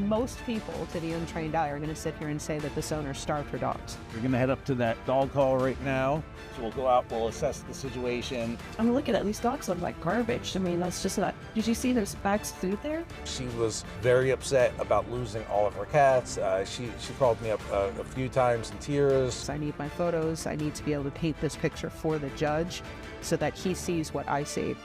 most people, to the untrained eye, are going to sit here and say that this owner starved her dogs. We're going to head up to that dog call right now. So we'll go out, we'll assess the situation. I mean, look at that. These dogs look like garbage. I mean, that's just not... Did you see there's bags of food there? She was very upset about losing all of her cats. She called me up a few times in tears. I need my photos. I need to be able to paint this picture for the judge so that he sees what I see.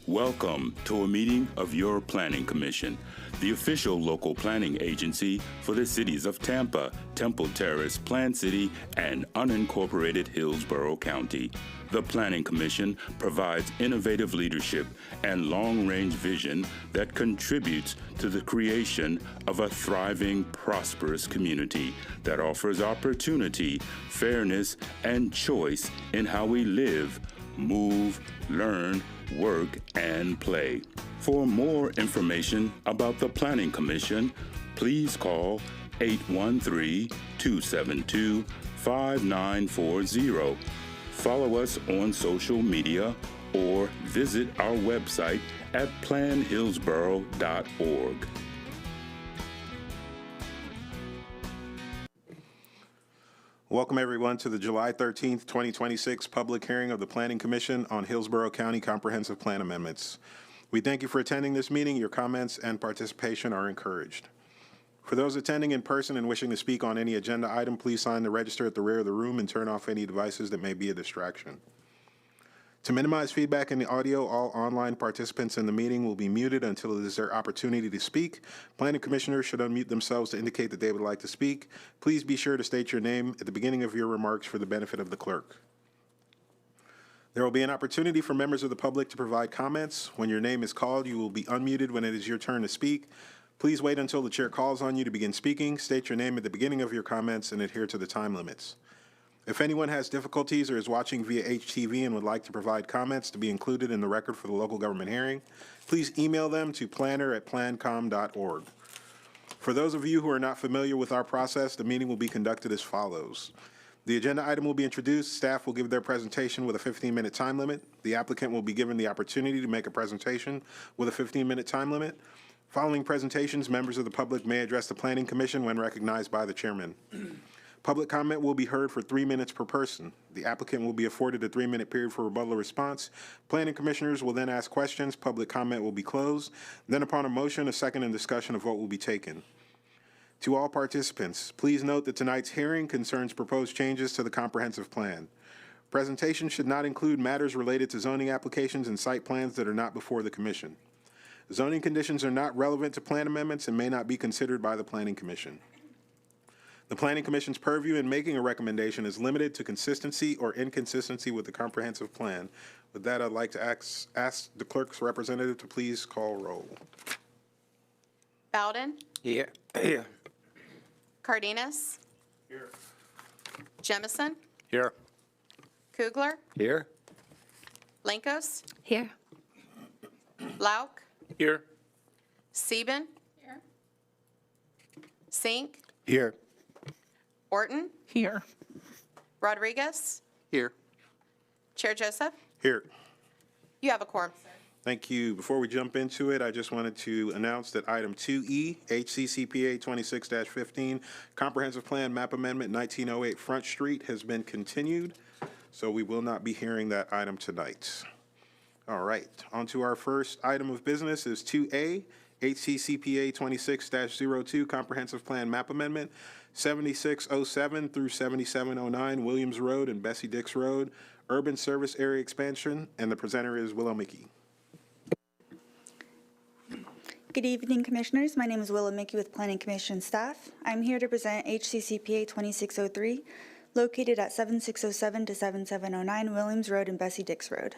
Welcome to a meeting of your Planning Commission. the official local planning agency for the cities of Tampa, Temple Terrace, Plant City, and unincorporated Hillsborough County. The Planning Commission provides innovative leadership and long-range vision that contributes to the creation of a thriving, prosperous community that offers opportunity, fairness, and choice in how we live, move, learn, work, and play. For more information about the Planning Commission, please call 813-272-5940. Follow us on social media or visit our website at planhillsborough.org. Welcome, everyone, to the July 13th, 2026 public hearing of the Planning Commission on Hillsborough County Comprehensive Plan Amendments. We thank you for attending this meeting. Your comments and participation are encouraged. For those attending in person and wishing to speak on any agenda item, please sign the register at the rear of the room and turn off any devices that may be a distraction. To minimize feedback in the audio, all online participants in the meeting will be muted until it is their opportunity to speak. Planning commissioners should unmute themselves to indicate that they would like to speak. Please be sure to state your name at the beginning of your remarks for the benefit of the clerk. There will be an opportunity for members of the public to provide comments. When your name is called, you will be unmuted when it is your turn to speak. Please wait until the chair calls on you to begin speaking. State your name at the beginning of your comments and adhere to the time limits. If anyone has difficulties or is watching via HTV and would like to provide comments to be included in the record for the local government hearing, please email them to planner@plancom.org. For those of you who are not familiar with our process, the meeting will be conducted as follows. The agenda item will be introduced. Staff will give their presentation with a 15-minute time limit. The applicant will be given the opportunity to make a presentation with a 15-minute time limit. Following presentations, members of the public may address the Planning Commission when recognized by the chairman. Public comment will be heard for 3 minutes per person. The applicant will be afforded a 3-minute period for rebuttal response. Planning commissioners will then ask questions. Public comment will be closed. Then upon a motion, a second and discussion, a vote will be taken. To all participants, please note that tonight's hearing concerns proposed changes to the comprehensive plan. Presentation should not include matters related to zoning applications and site plans that are not before the commission. Zoning conditions are not relevant to plan amendments and may not be considered by the Planning Commission. The Planning Commission's purview in making a recommendation is limited to consistency or inconsistency with the comprehensive plan. With that, I'd like to ask the clerk's representative to please call roll. Bowden? Here. Cardenas? Here. Jemison? Here. Kugler? Here. Lankos? Here. Lauk? Here. Sieben? Here. Sink? Here. Orton? Here. Rodriguez? Here. Chair Joseph? Here. You have a quorum, sir. Thank you. Before we jump into it, I just wanted to announce that item 2E, HCCPA 26-15, Comprehensive Plan Map Amendment 1908 Front Street has been continued, so we will not be hearing that item tonight. All right, on to our first item of business is 2A, HCCPA 26-02, Comprehensive Plan Map Amendment 7607 through 7709, Williams Road and Bessie Dix Road, Urban Service Area Expansion, and the presenter is Willow Mickey. Good evening, Commissioners. My name is Willow Mickey with Planning Commission staff. I'm here to present HCCPA 2603, located at 7607 to 7709 Williams Road and Bessie Dix Road.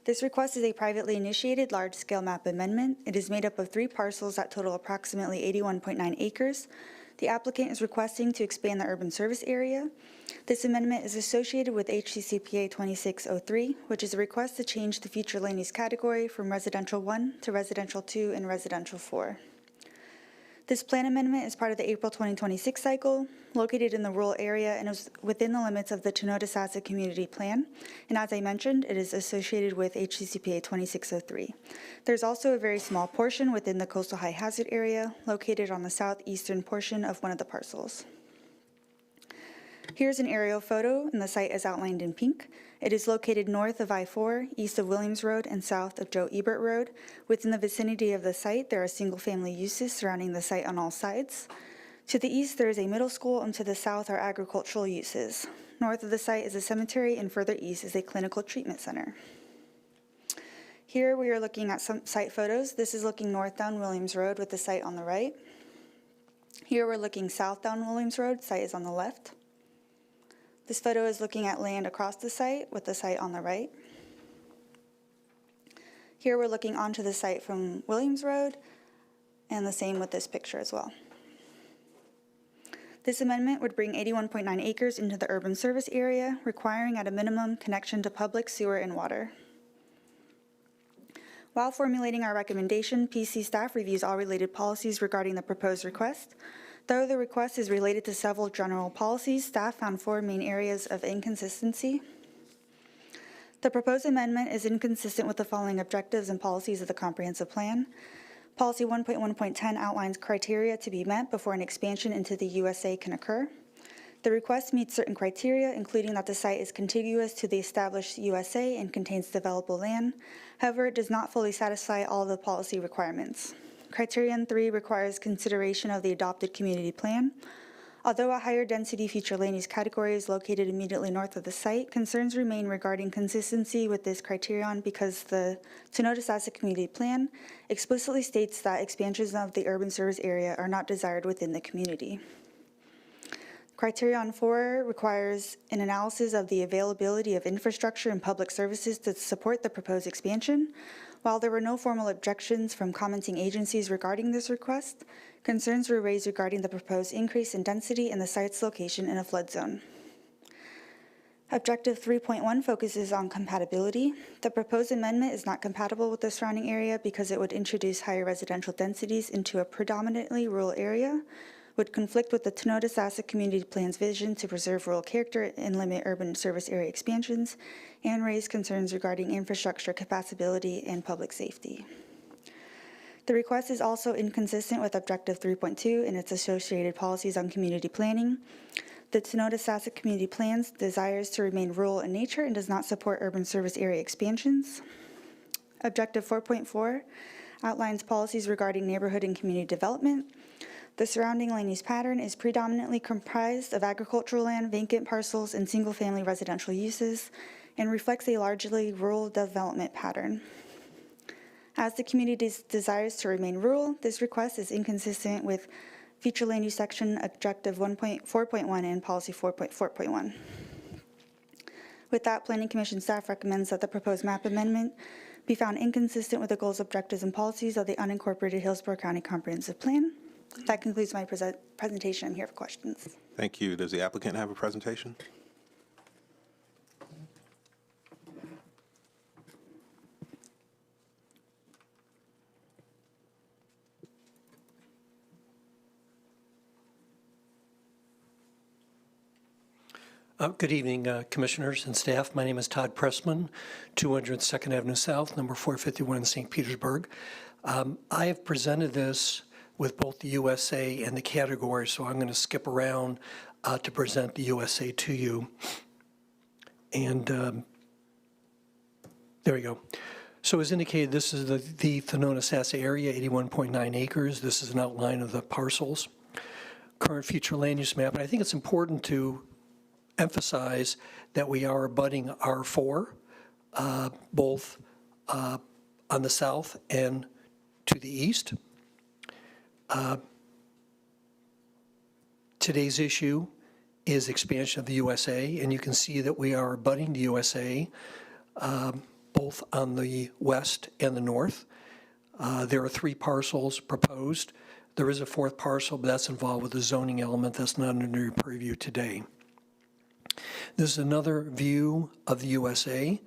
This request is a privately initiated large-scale map amendment. It is made up of 3 parcels that total approximately 81.9 acres. The applicant is requesting to expand the urban service area. This amendment is associated with HCCPA 2603, which is a request to change the future land use category from residential 1 to residential 2 and residential 4. This plan amendment is part of the April 2026 cycle, located in the rural area, and is within the limits of the Tenoda-Sassa Community Plan. And as I mentioned, it is associated with HCCPA 2603. There's also a very small portion within the coastal high hazard area, located on the southeastern portion of one of the parcels. Here's an aerial photo, and the site is outlined in pink. It is located north of I-4, east of Williams Road, and south of Joe Ebert Road. Within the vicinity of the site, there are single-family uses surrounding the site on all sides. To the east, there is a middle school, and to the south are agricultural uses. North of the site is a cemetery, and further east is a clinical treatment center. Here we are looking at some site photos. This is looking north down Williams Road with the site on the right. Here we're looking south down Williams Road, site is on the left. This photo is looking at land across the site with the site on the right. Here we're looking onto the site from Williams Road, and the same with this picture as well. This amendment would bring 81.9 acres into the urban service area, requiring at a minimum connection to public sewer and water. While formulating our recommendation, PC staff reviews all related policies regarding the proposed request. Though the request is related to several general policies, staff found 4 main areas of inconsistency. The proposed amendment is inconsistent with the following objectives and policies of the comprehensive plan. Policy 1.1.10 outlines criteria to be met before an expansion into the USA can occur. The request meets certain criteria, including that the site is contiguous to the established USA and contains developable land. However, it does not fully satisfy all of the policy requirements. Criterion 3 requires consideration of the adopted community plan. Although a higher density future land use category is located immediately north of the site, concerns remain regarding consistency with this criterion because the to notice as a community plan explicitly states that expansions of the urban service area are not desired within the community. Criterion 4 requires an analysis of the availability of infrastructure and public services to support the proposed expansion. While there were no formal objections from commenting agencies regarding this request, concerns were raised regarding the proposed increase in density and the site's location in a flood zone. Objective 3.1 focuses on compatibility. The proposed amendment is not compatible with the surrounding area because it would introduce higher residential densities into a predominantly rural area, would conflict with the Tenoda-Sassa Community Plan's vision to preserve rural character and limit urban service area expansions, and raise concerns regarding infrastructure compatibility and public safety. The request is also inconsistent with Objective 3.2 and its associated policies on community planning. The Tenoda-Sassa Community Plans desires to remain rural in nature and does not support urban service area expansions. Objective 4.4 outlines policies regarding neighborhood and community development. The surrounding land use pattern is predominantly comprised of agricultural land, vacant parcels, and single-family residential uses, and reflects a largely rural development pattern. As the community desires to remain rural, this request is inconsistent with Future Land Use Section Objective 1.4.1 and Policy 4.4.1. With that, Planning Commission staff recommends that the proposed map amendment be found inconsistent with the goals, objectives, and policies of the unincorporated Hillsborough County Comprehensive Plan. That concludes my presentation. I'm here for questions. Thank you. Does the applicant have a presentation? Good evening, commissioners and staff. My name is Todd Pressman, 200 2nd Avenue South, number 451 in St. Petersburg. I have presented this with both the USA and the category, so I'm going to skip around to present the USA to you. And there we go. So as indicated, this is the Tenoda-Sassa area, 81.9 acres. This is an outline of the parcels. Current future land use map. And I think it's important to emphasize that we are abutting R4, both on the south and to the east. Today's issue is expansion of the USA, and you can see that we are abutting the USA both on the west and the north. There are 3 parcels proposed. There is a 4th parcel, but that's involved with the zoning element that's not under your purview today. This is another view of the USA.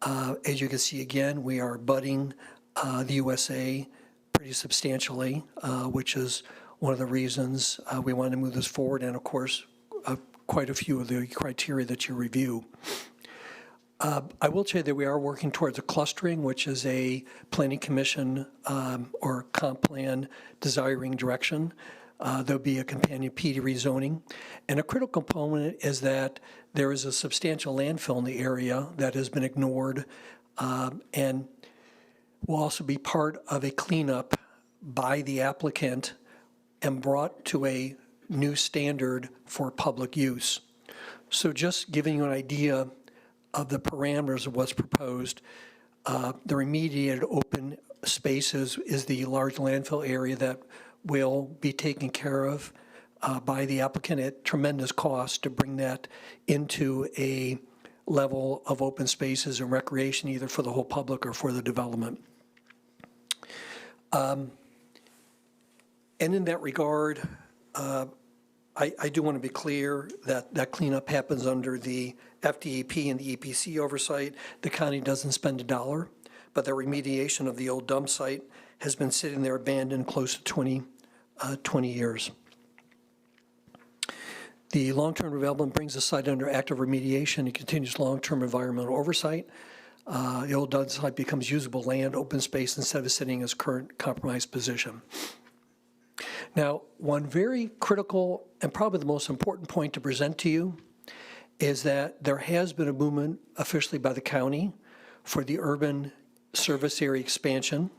As you can see again, we are abutting the USA pretty substantially, which is one of the reasons we wanted to move this forward, and of course, quite a few of the criteria that you review. I will tell you that we are working towards a clustering, which is a planning commission or comp plan desiring direction. There'll be a companion PD rezoning. And a critical component is that there is a substantial landfill in the area that has been ignored and will also be part of a cleanup by the applicant and brought to a new standard for public use. So just giving you an idea of the parameters of what's proposed, The remediated open spaces is the large landfill area that will be taken care of by the applicant at tremendous cost to bring that into a level of open spaces and recreation, either for the whole public or for the development. And in that regard, I do want to be clear that that cleanup happens under the FDEP and the EPC oversight. The county doesn't spend a dollar, but the remediation of the old dump site has been sitting there abandoned close to 20 years. The long-term development brings the site under active remediation and continues long-term environmental oversight. The old dump site becomes usable land, open space, instead of sitting in its current compromised position. Now, one very critical and probably the most important point to present to you is that there has been a movement officially by the county for the urban service area expansion,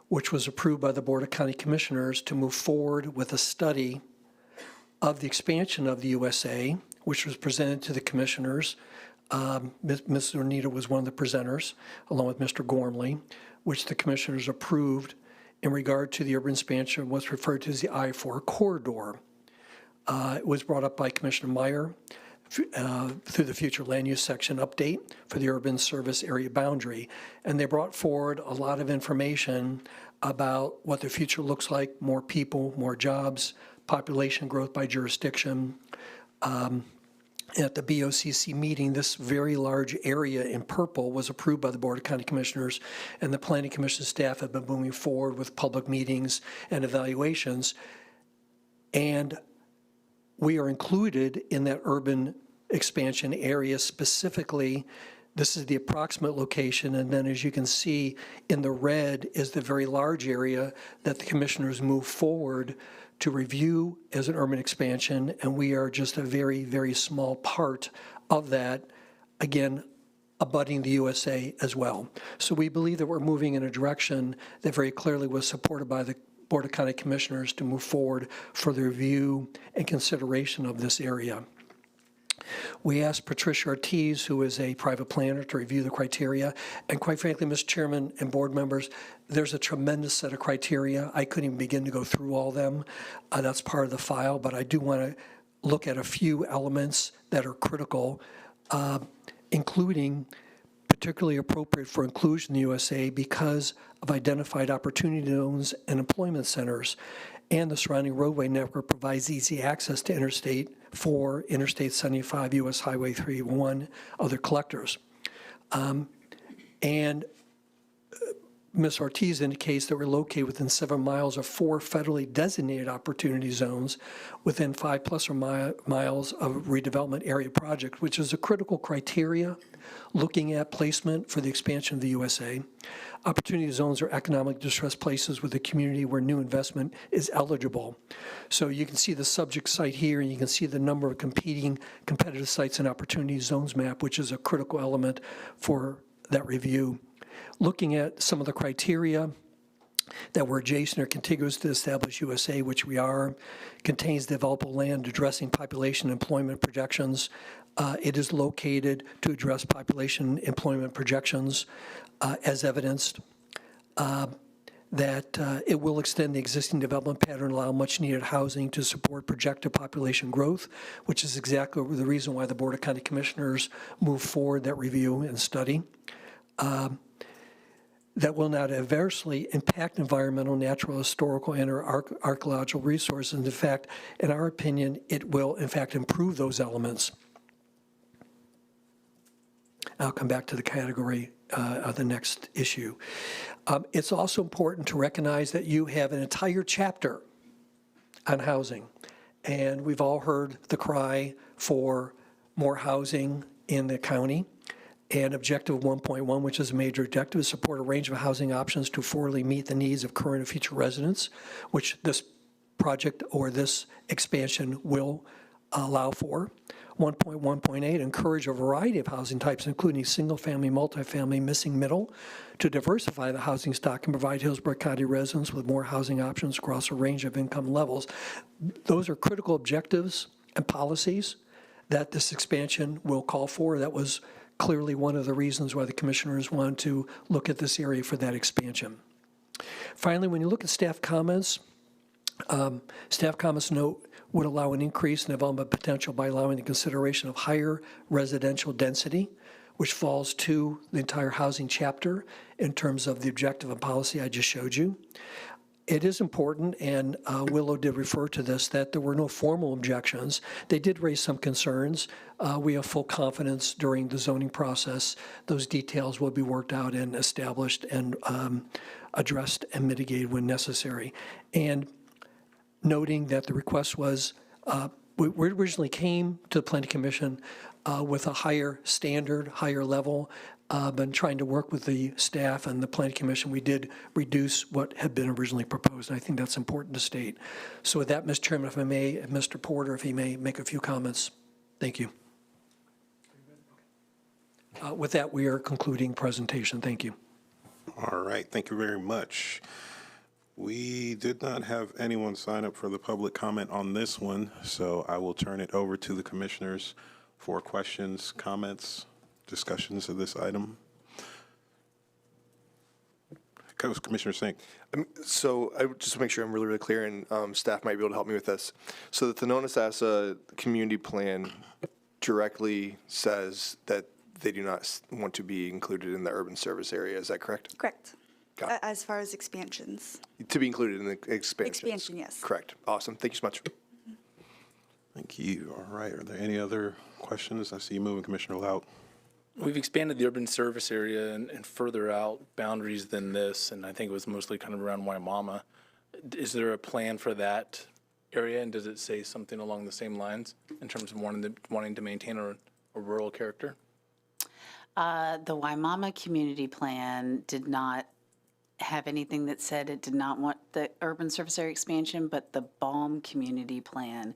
which was approved by the Board of County Commissioners to move forward with a study of the expansion of the USA, which was presented to the commissioners. Ms. Ornita was one of the presenters, along with Mr. Gormley, which the commissioners approved in regard to the urban expansion, what's referred to as the I-4 corridor. It was brought up by Commissioner Meyer through the future land use section update for the urban service area boundary. And they brought forward a lot of information about what the future looks like: more people, more jobs, population growth by jurisdiction. At the BOCC meeting, this very large area in purple was approved by the Board of County Commissioners, and the Planning Commission staff have been moving forward with public meetings and evaluations. And we are included in that urban expansion area specifically. This is the approximate location, and then as you can see in the red is the very large area that the commissioners move forward to review as an urban expansion, and we are just a very, very small part of that, again, abutting the USA as well. So we believe that we're moving in a direction that very clearly was supported by the Board of County Commissioners to move forward for the review and consideration of this area. We asked Patricia Ortiz, who is a private planner, to review the criteria. And quite frankly, Mr. Chairman and board members, there's a tremendous set of criteria. I couldn't even begin to go through all of them. That's part of the file, but I do want to look at a few elements that are critical, including particularly appropriate for inclusion in the USA because of identified opportunity zones and employment centers, and the surrounding roadway network provides easy access to Interstate 4, Interstate 75, US Highway 301, other collectors. And Ms. Ortiz indicates that we're located within 7 miles of 4 federally designated opportunity zones within 5+ or miles of redevelopment area project, which is a critical criteria looking at placement for the expansion of the USA. Opportunity zones are economic distressed places with a community where new investment is eligible. So you can see the subject site here, and you can see the number of competitive sites and opportunity zones map, which is a critical element for that review. Looking at some of the criteria that were adjacent or contiguous to established USA, which we are, contains developable land addressing population employment projections. It is located to address population employment projections as evidenced. That it will extend the existing development pattern, allow much needed housing to support projected population growth, which is exactly the reason why the Board of County Commissioners moved forward that review and study. That will not adversely impact environmental, natural, historical, and or archaeological resources. In fact, in our opinion, it will, in fact, improve those elements. I'll come back to the category of the next issue. It's also important to recognize that you have an entire chapter on housing, and we've all heard the cry for more housing in the county. And objective 1.1, which is a major objective, is support a range of housing options to fully meet the needs of current and future residents, which this project or this expansion will allow for. 1.1.8, encourage a variety of housing types, including single-family, multifamily, missing middle, to diversify the housing stock and provide Hillsborough County residents with more housing options across a range of income levels. Those are critical objectives and policies that this expansion will call for. That was clearly one of the reasons why the commissioners want to look at this area for that expansion. Finally, when you look at staff comments note would allow an increase in development potential by allowing the consideration of higher residential density, which falls to the entire housing chapter in terms of the objective and policy I just showed you. It is important, and Willow did refer to this, that there were no formal objections. They did raise some concerns. We have full confidence during the zoning process those details will be worked out and established and addressed and mitigated when necessary. And noting that the request was, we originally came to the Planning Commission with a higher standard, higher level, and trying to work with the staff and the Planning Commission, we did reduce what had been originally proposed. And I think that's important to state. So with that, Mr. Chairman, if I may, Mr. Porter, if he may make a few comments. Thank you. With that, we are concluding presentation. Thank you. All right, thank you very much. We did not have anyone sign up for the public comment on this one, so I will turn it over to the commissioners for questions, comments, discussions of this item. Commissioner Singh. So I just to make sure I'm really clear, and staff might be able to help me with this. So that the Thonotosassa community plan directly says that they do not want to be included in the urban service area. Is that correct? Correct. Got it. As far as expansions. To be included in the expansions. Expansion, yes. Correct. Awesome. Thank you so much. Thank you. All right, are there any other questions? I see you moving, Commissioner Lout. We've expanded the urban service area and further out boundaries than this, and I think it was mostly kind of around Waimama. Is there a plan for that area, and does it say something along the same lines in terms of wanting to maintain a rural character? The Waimama community plan did not have anything that said it did not want the urban service area expansion, but the Balm community plan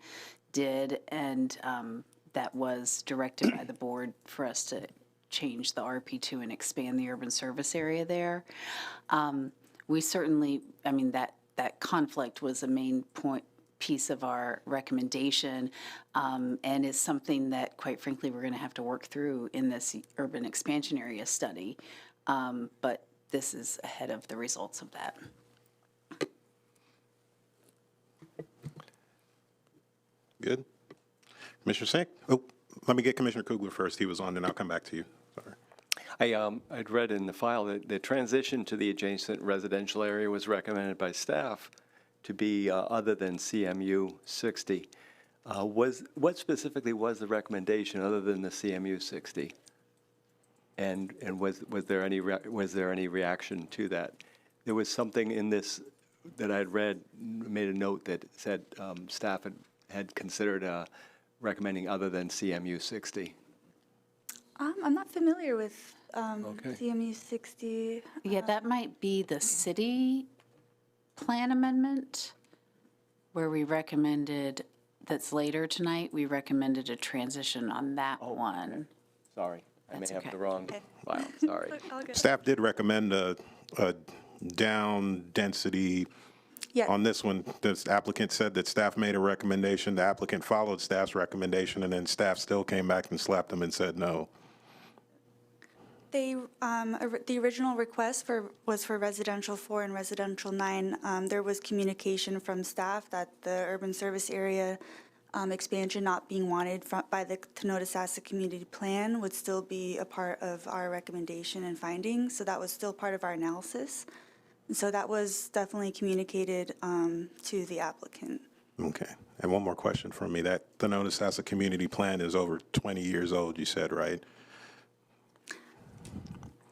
did, and that was directed by the board for us to change the RP2 and expand the urban service area there. We certainly, I mean, that conflict was a main piece of our recommendation, and is something that, quite frankly, we're going to have to work through in this urban expansion area study. But this is ahead of the results of that. Good. Commissioner Singh? Oh, let me get Commissioner Kugler first. He was on, and I'll come back to you. Sorry. I'd read in the file that the transition to the adjacent residential area was recommended by staff to be other than CMU 60. What specifically was the recommendation other than the CMU 60? And was there any reaction to that? There was something in this that I'd read, made a note that said staff had considered recommending other than CMU 60. I'm not familiar with CMU 60. Yeah, that might be the city plan amendment where we recommended, that's later tonight, we recommended a transition on that one. Okay. Sorry, I may have the wrong Okay. file, sorry. Staff did recommend a down density. Yeah. On this one, the applicant said that staff made a recommendation, the applicant followed staff's recommendation, and then staff still came back and slapped them and said no. The original request was for residential 4 and residential 9. There was communication from staff that the urban service area expansion not being wanted by the Thonotosassa community plan would still be a part of our recommendation and findings. So that was still part of our analysis. And so that was definitely communicated to the applicant. Okay. And one more question from me. That Thonotosassa community plan is over 20 years old, you said, right?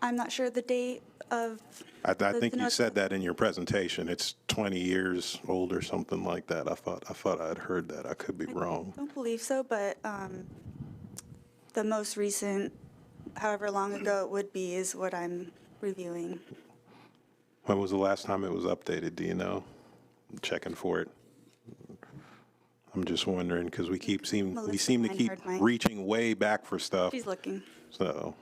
I'm not sure the date of. I think you said that in your presentation. It's 20 years old or something like that. I thought I'd heard that. I could be wrong. I don't believe so, but the most recent, however long ago it would be, is what I'm reviewing. When was the last time it was updated? Do you know? I'm checking for it. I'm just wondering because we seem to keep reaching way back for stuff. She's looking. So.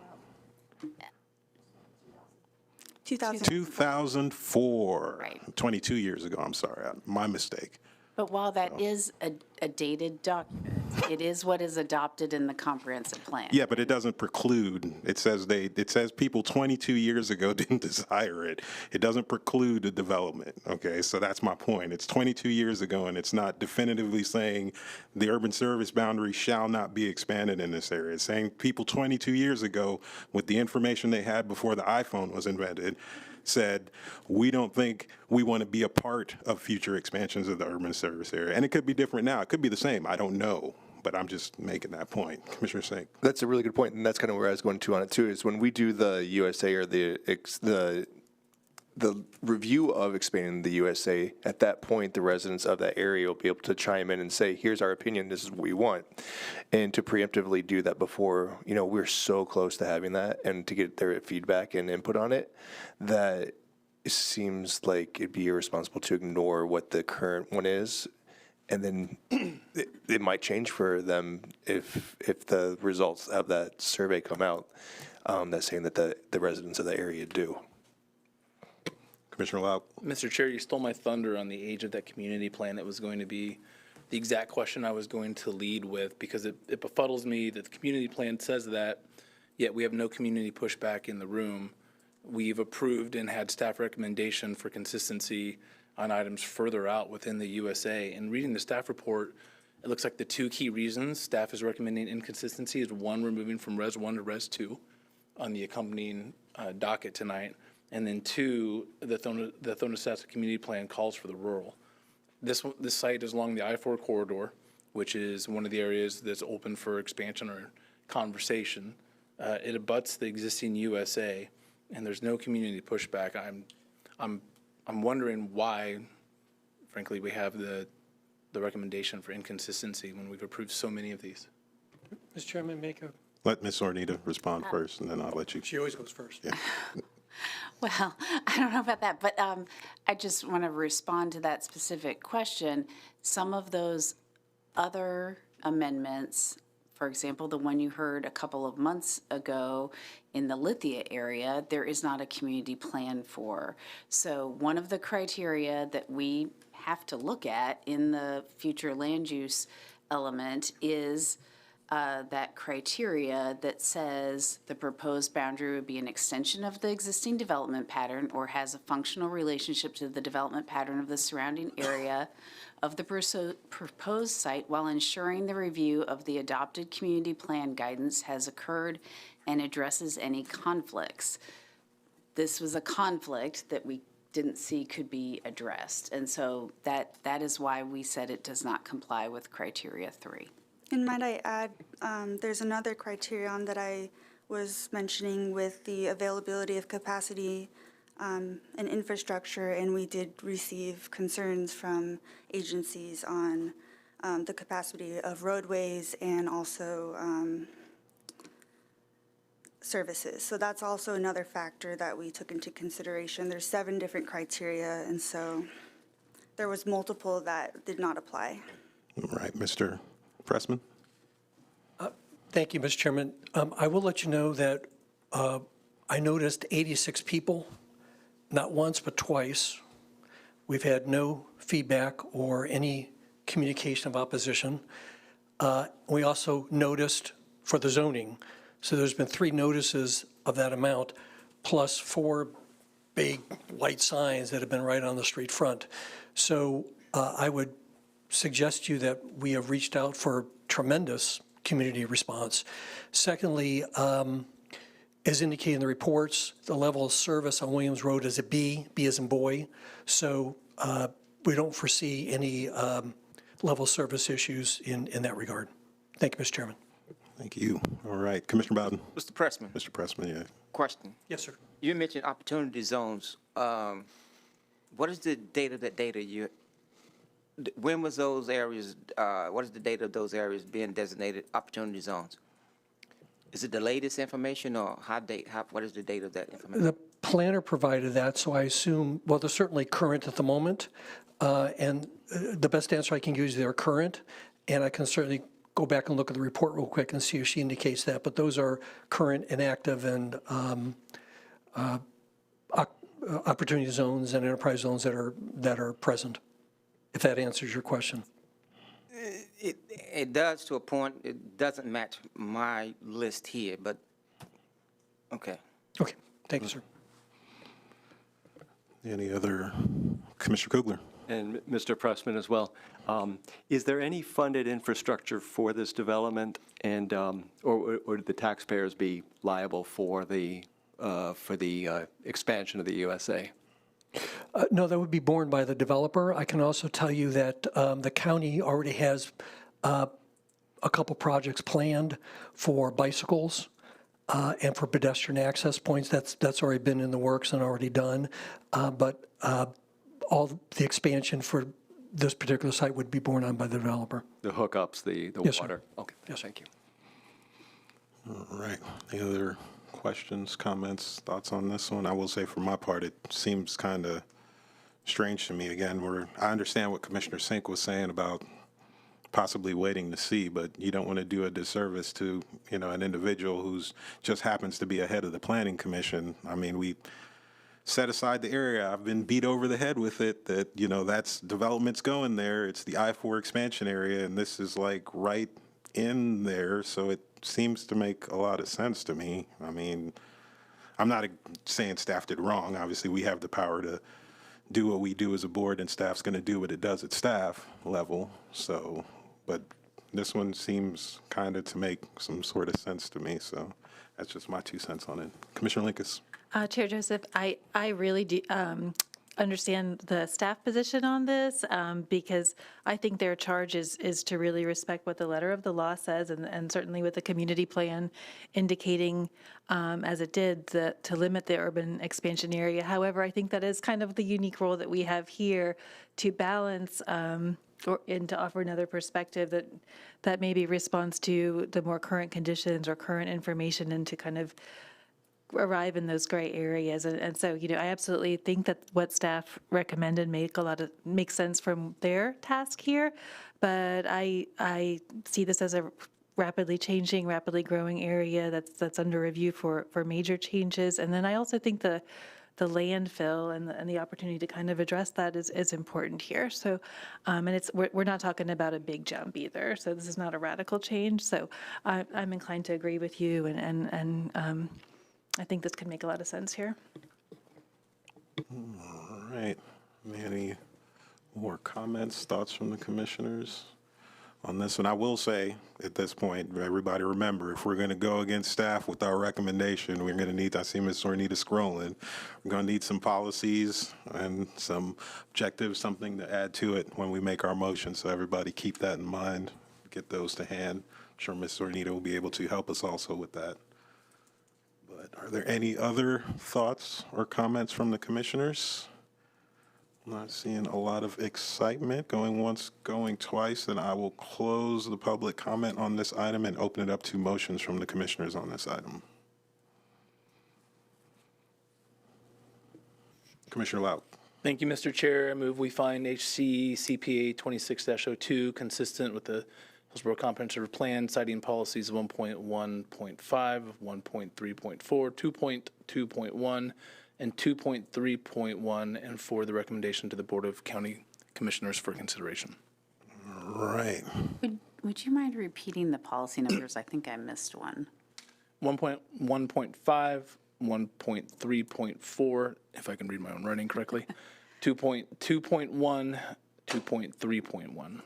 2004. 2004. Right. 22 years ago. I'm sorry. My mistake. But while that is a dated document, It is what is adopted in the comprehensive plan. Yeah, but it doesn't preclude. It says people 22 years ago didn't desire it. It doesn't preclude the development. Okay, so that's my point. It's 22 years ago, and it's not definitively saying the urban service boundary shall not be expanded in this area. It's saying people 22 years ago, with the information they had before the iPhone was invented, said, we don't think we want to be a part of future expansions of the urban service area. And it could be different now. It could be the same. I don't know. But I'm just making that point. Commissioner Singh. That's a really good point, and that's kind of where I was going to on it too, is when we do the USA or the review of expanding the USA, at that point, the residents of that area will be able to chime in and say, here's our opinion, this is what we want. And to preemptively do that before, we're so close to having that, and to get their feedback and input on it, that it seems like it'd be irresponsible to ignore what the current one is. And then it might change for them if the results of that survey come out that's saying that the residents of the area do. Commissioner Lau. Mr. Chair, you stole my thunder on the age of that community plan. It was going to be the exact question I was going to lead with, because it befuddles me that the community plan says that, yet we have no community pushback in the room. We've approved and had staff recommendation for consistency on items further out within the USA. And reading the staff report, it looks like the two key reasons staff is recommending inconsistency is, one, we're moving from Res 1 to Res 2 on the accompanying docket tonight, and then two, the Thonosassa Community Plan calls for the rural. This site is along the I-4 corridor, which is one of the areas that's open for expansion or conversation. It abuts the existing USA, and there's no community pushback. I'm wondering why, frankly, we have the recommendation for inconsistency when we've approved so many of these. Mr. Chairman, Let Ms. Ornita respond first, and then I'll let you. She always goes first. Yeah. Well, I don't know about that, but I just want to respond to that specific question. Some of those other amendments, for example, the one you heard a couple of months ago in the Lithia area, there is not a community plan for. So one of the criteria that we have to look at in the future land use element is that criteria that says the proposed boundary would be an extension of the existing development pattern or has a functional relationship to the development pattern of the surrounding area of the proposed site while ensuring the review of the adopted community plan guidance has occurred and addresses any conflicts. This was a conflict that we didn't see could be addressed. And so that is why we said it does not comply with criteria 3. And might I add, there's another criterion that I was mentioning with the availability of capacity and infrastructure, and we did receive concerns from agencies on the capacity of roadways and also services. So that's also another factor that we took into consideration. There's 7 different criteria, and so there was multiple that did not apply. All right, Mr. Pressman. Thank you, Mr. Chairman. I will let you know that I noticed 86 people, not once but twice. We've had no feedback or any communication of opposition. We also noticed for the zoning. So there's been 3 notices of that amount, plus 4 big white signs that have been right on the street front. So I would suggest to you that we have reached out for tremendous community response. Secondly, as indicated in the reports, the level of service on Williams Road is a B as in boy. So we don't foresee any level service issues in that regard. Thank you, Mr. Chairman. Thank you. All right, Commissioner Bowden. Mr. Pressman. Mr. Pressman, yeah. Question. Yes, sir. You mentioned opportunity zones. What is the date of that data? When was those areas, what is the date of those areas being designated opportunity zones? Is it the latest information, or what is the date of that information? The planner provided that, so I assume, well, they're certainly current at the moment. And the best answer I can give is they're current, and I can certainly go back and look at the report real quick and see if she indicates that. But those are current and active and opportunity zones and enterprise zones that are present, if that answers your question. It does to a point. It doesn't match my list here, but, okay. Okay, thank you, sir. Any other? Commissioner Kugler. And Mr. Pressman as well. Is there any funded infrastructure for this development, and or would the taxpayers be liable for the expansion of the USA? No, that would be borne by the developer. I can also tell you that the county already has a couple projects planned for bicycles and for pedestrian access points. That's already been in the works and already done. But all the expansion for this particular site would be borne on by the developer. The hookups, the Yes, water? Sir. Okay, yes, thank you. All right. Any other questions, comments, thoughts on this one? I will say for my part, it seems kind of strange to me. Again, I understand what Commissioner Sink was saying about possibly waiting to see, but you don't want to do a disservice to, an individual who's just happens to be ahead of the Planning Commission. I mean, we set aside the area. I've been beat over the head with it that, that's development's going there. It's the I-4 expansion area, and this is like right in there, so it seems to make a lot of sense to me. I mean, I'm not saying staff did wrong. Obviously, we have the power to do what we do as a board, and staff's going to do what it does at staff level. So, but this one seems kind of to make some sort of sense to me. So that's just my 2 cents on it. Commissioner Linkus. Chair Joseph, I really do understand the staff position on this because I think their charge is to really respect what the letter of the law says, and certainly with the community plan indicating, as it did, to limit the urban expansion area. However, I think that is kind of the unique role that we have here to balance and to offer another perspective that maybe responds to the more current conditions or current information, and to kind of arrive in those gray areas. And so, I absolutely think that what staff recommended makes sense from their task here, but I see this as a rapidly changing, rapidly growing area that's under review for major changes. And then I also think the landfill and the opportunity to kind of address that is important here. So, and we're not talking about a big jump either. So this is not a radical change. So I'm inclined to agree with you, and I think this could make a lot of sense here. All right. Any more comments, thoughts from the commissioners on this one? I will say at this point, everybody remember, if we're going to go against staff with our recommendation, we're going to need, I see Ms. Sornita scrolling, we're going to need some policies and some objectives, something to add to it when we make our motion. So everybody keep that in mind, get those to hand. I'm sure Ms. Sornita will be able to help us also with that. Are there any other thoughts or comments from the commissioners? I'm not seeing a lot of excitement. Going once, going twice, then I will close the public comment on this item and open it up to motions from the commissioners on this item. Commissioner Lauk. Thank you, Mr. Chair. I move we find HC CPA 26-02 consistent with the Hillsborough Comprehensive Plan, citing policies 1.1.5, 1.3.4, 2.2.1, and 2.3.1, and for the recommendation to the Board of County Commissioners for consideration. All right. Would you mind repeating the policy numbers? I think I missed one. 1.1.5, 1.3.4, if I can read my own writing correctly, 2.2.1, 2.3.1.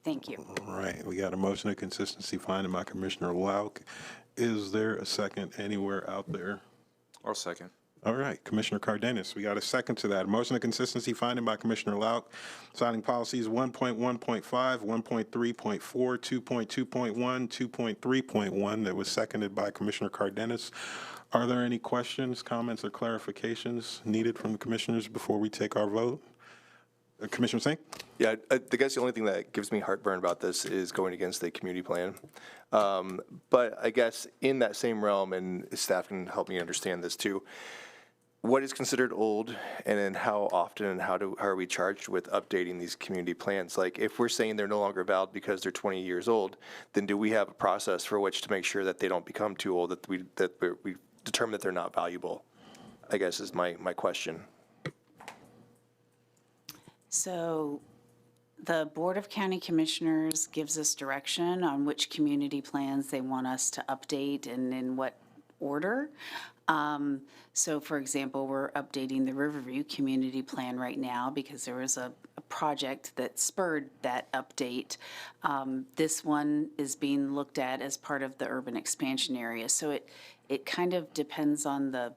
Thank you. All right, we got a motion of consistency finding by Commissioner Lauk. Is there a second anywhere out there? I'll second. All right, Commissioner Cardenas, we got a second to that. Motion of consistency finding by Commissioner Lauk, citing policies 1.1.5, 1.3.4, 2.2.1, 2.3.1 that was seconded by Commissioner Cardenas. Are there any questions, comments, or clarifications needed from the commissioners before we take our vote? Commissioner Sink? Yeah, I guess the only thing that gives me heartburn about this is going against the community plan. But I guess in that same realm, and staff can help me understand this too, what is considered old, and then how often and how are we charged with updating these community plans? Like, if we're saying they're no longer valid because they're 20 years old, then do we have a process for which to make sure that they don't become too old, that we determine that they're not valuable, I guess is my question. So The Board of County Commissioners gives us direction on which community plans they want us to update and in what order. So for example, we're updating the Riverview Community Plan right now because there was a project that spurred that update. This one is being looked at as part of the urban expansion area. So it kind of depends on the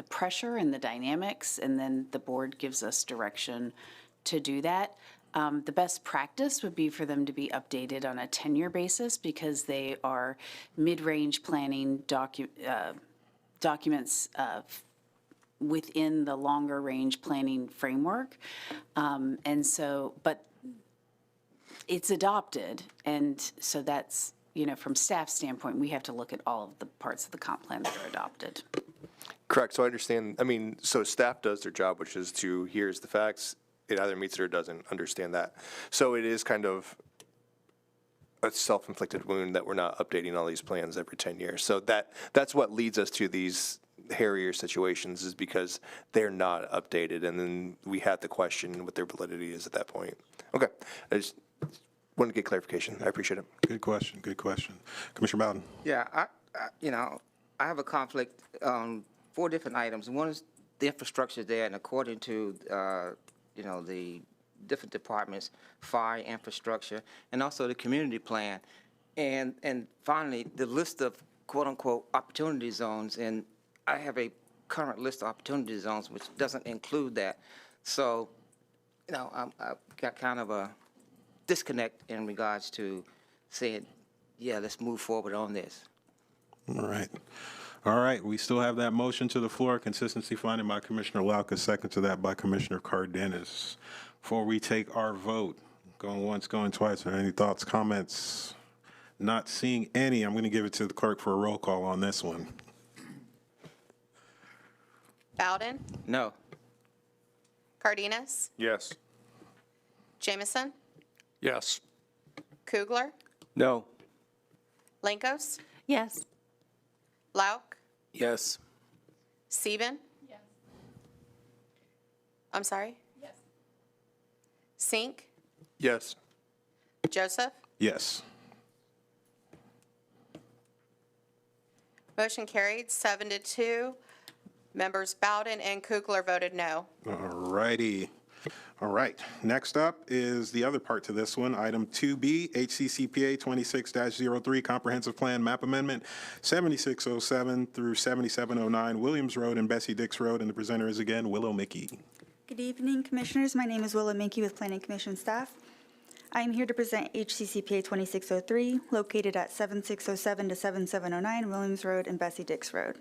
pressure and the dynamics, and then the board gives us direction to do that. The best practice would be for them to be updated on a 10-year basis because they are mid-range planning documents within the longer range planning framework. And so, but it's adopted. And so that's, from staff standpoint, we have to look at all of the parts of the comp plan that are adopted. Correct. So I understand, so staff does their job, which is to, here's the facts, it either meets it or doesn't, understand that. So it is kind of a self-inflicted wound that we're not updating all these plans every 10 years. So that's what leads us to these hairier situations, is because they're not updated, and then we have to question what their validity is at that point. Okay, I just wanted to get clarification. I appreciate it. Good question. Good question. Commissioner Bowden. Yeah, I have a conflict on 4 different items. One is the infrastructure there, and according to, the different departments, fire, infrastructure, and also the community plan. And finally, the list of quote-unquote opportunity zones, and I have a current list of opportunity zones which doesn't include that. So, I've got kind of a disconnect in regards to saying, yeah, let's move forward on this. All right. We still have that motion to the floor, consistency finding by Commissioner Lauka, second to that by Commissioner Cardenas. Before we take our vote, going once, going twice, are there any thoughts, comments? Not seeing any, I'm going to give it to the clerk for a roll call on this one. Bowden? No. Cardenas? Yes. Jamison? Yes. Kugler? No. Lankos? Yes. Lauk? Yes. Sieben? Yes. I'm sorry? Yes. Sink? Yes. Joseph? Yes. Motion carried 7-2. Members Bowden and Kugler voted no. All righty. All right. Next up is the other part to this one. Item 2B, HCCPA 26-03 Comprehensive Plan Map Amendment 7607 through 7709 Williams Road and Bessie Dix Road. And the presenter is again Willow Mickey. Good evening, Commissioners. My name is Willow Mickey with Planning Commission staff. I am here to present HCCPA 2603, located at 7607 to 7709 Williams Road and Bessie Dix Road.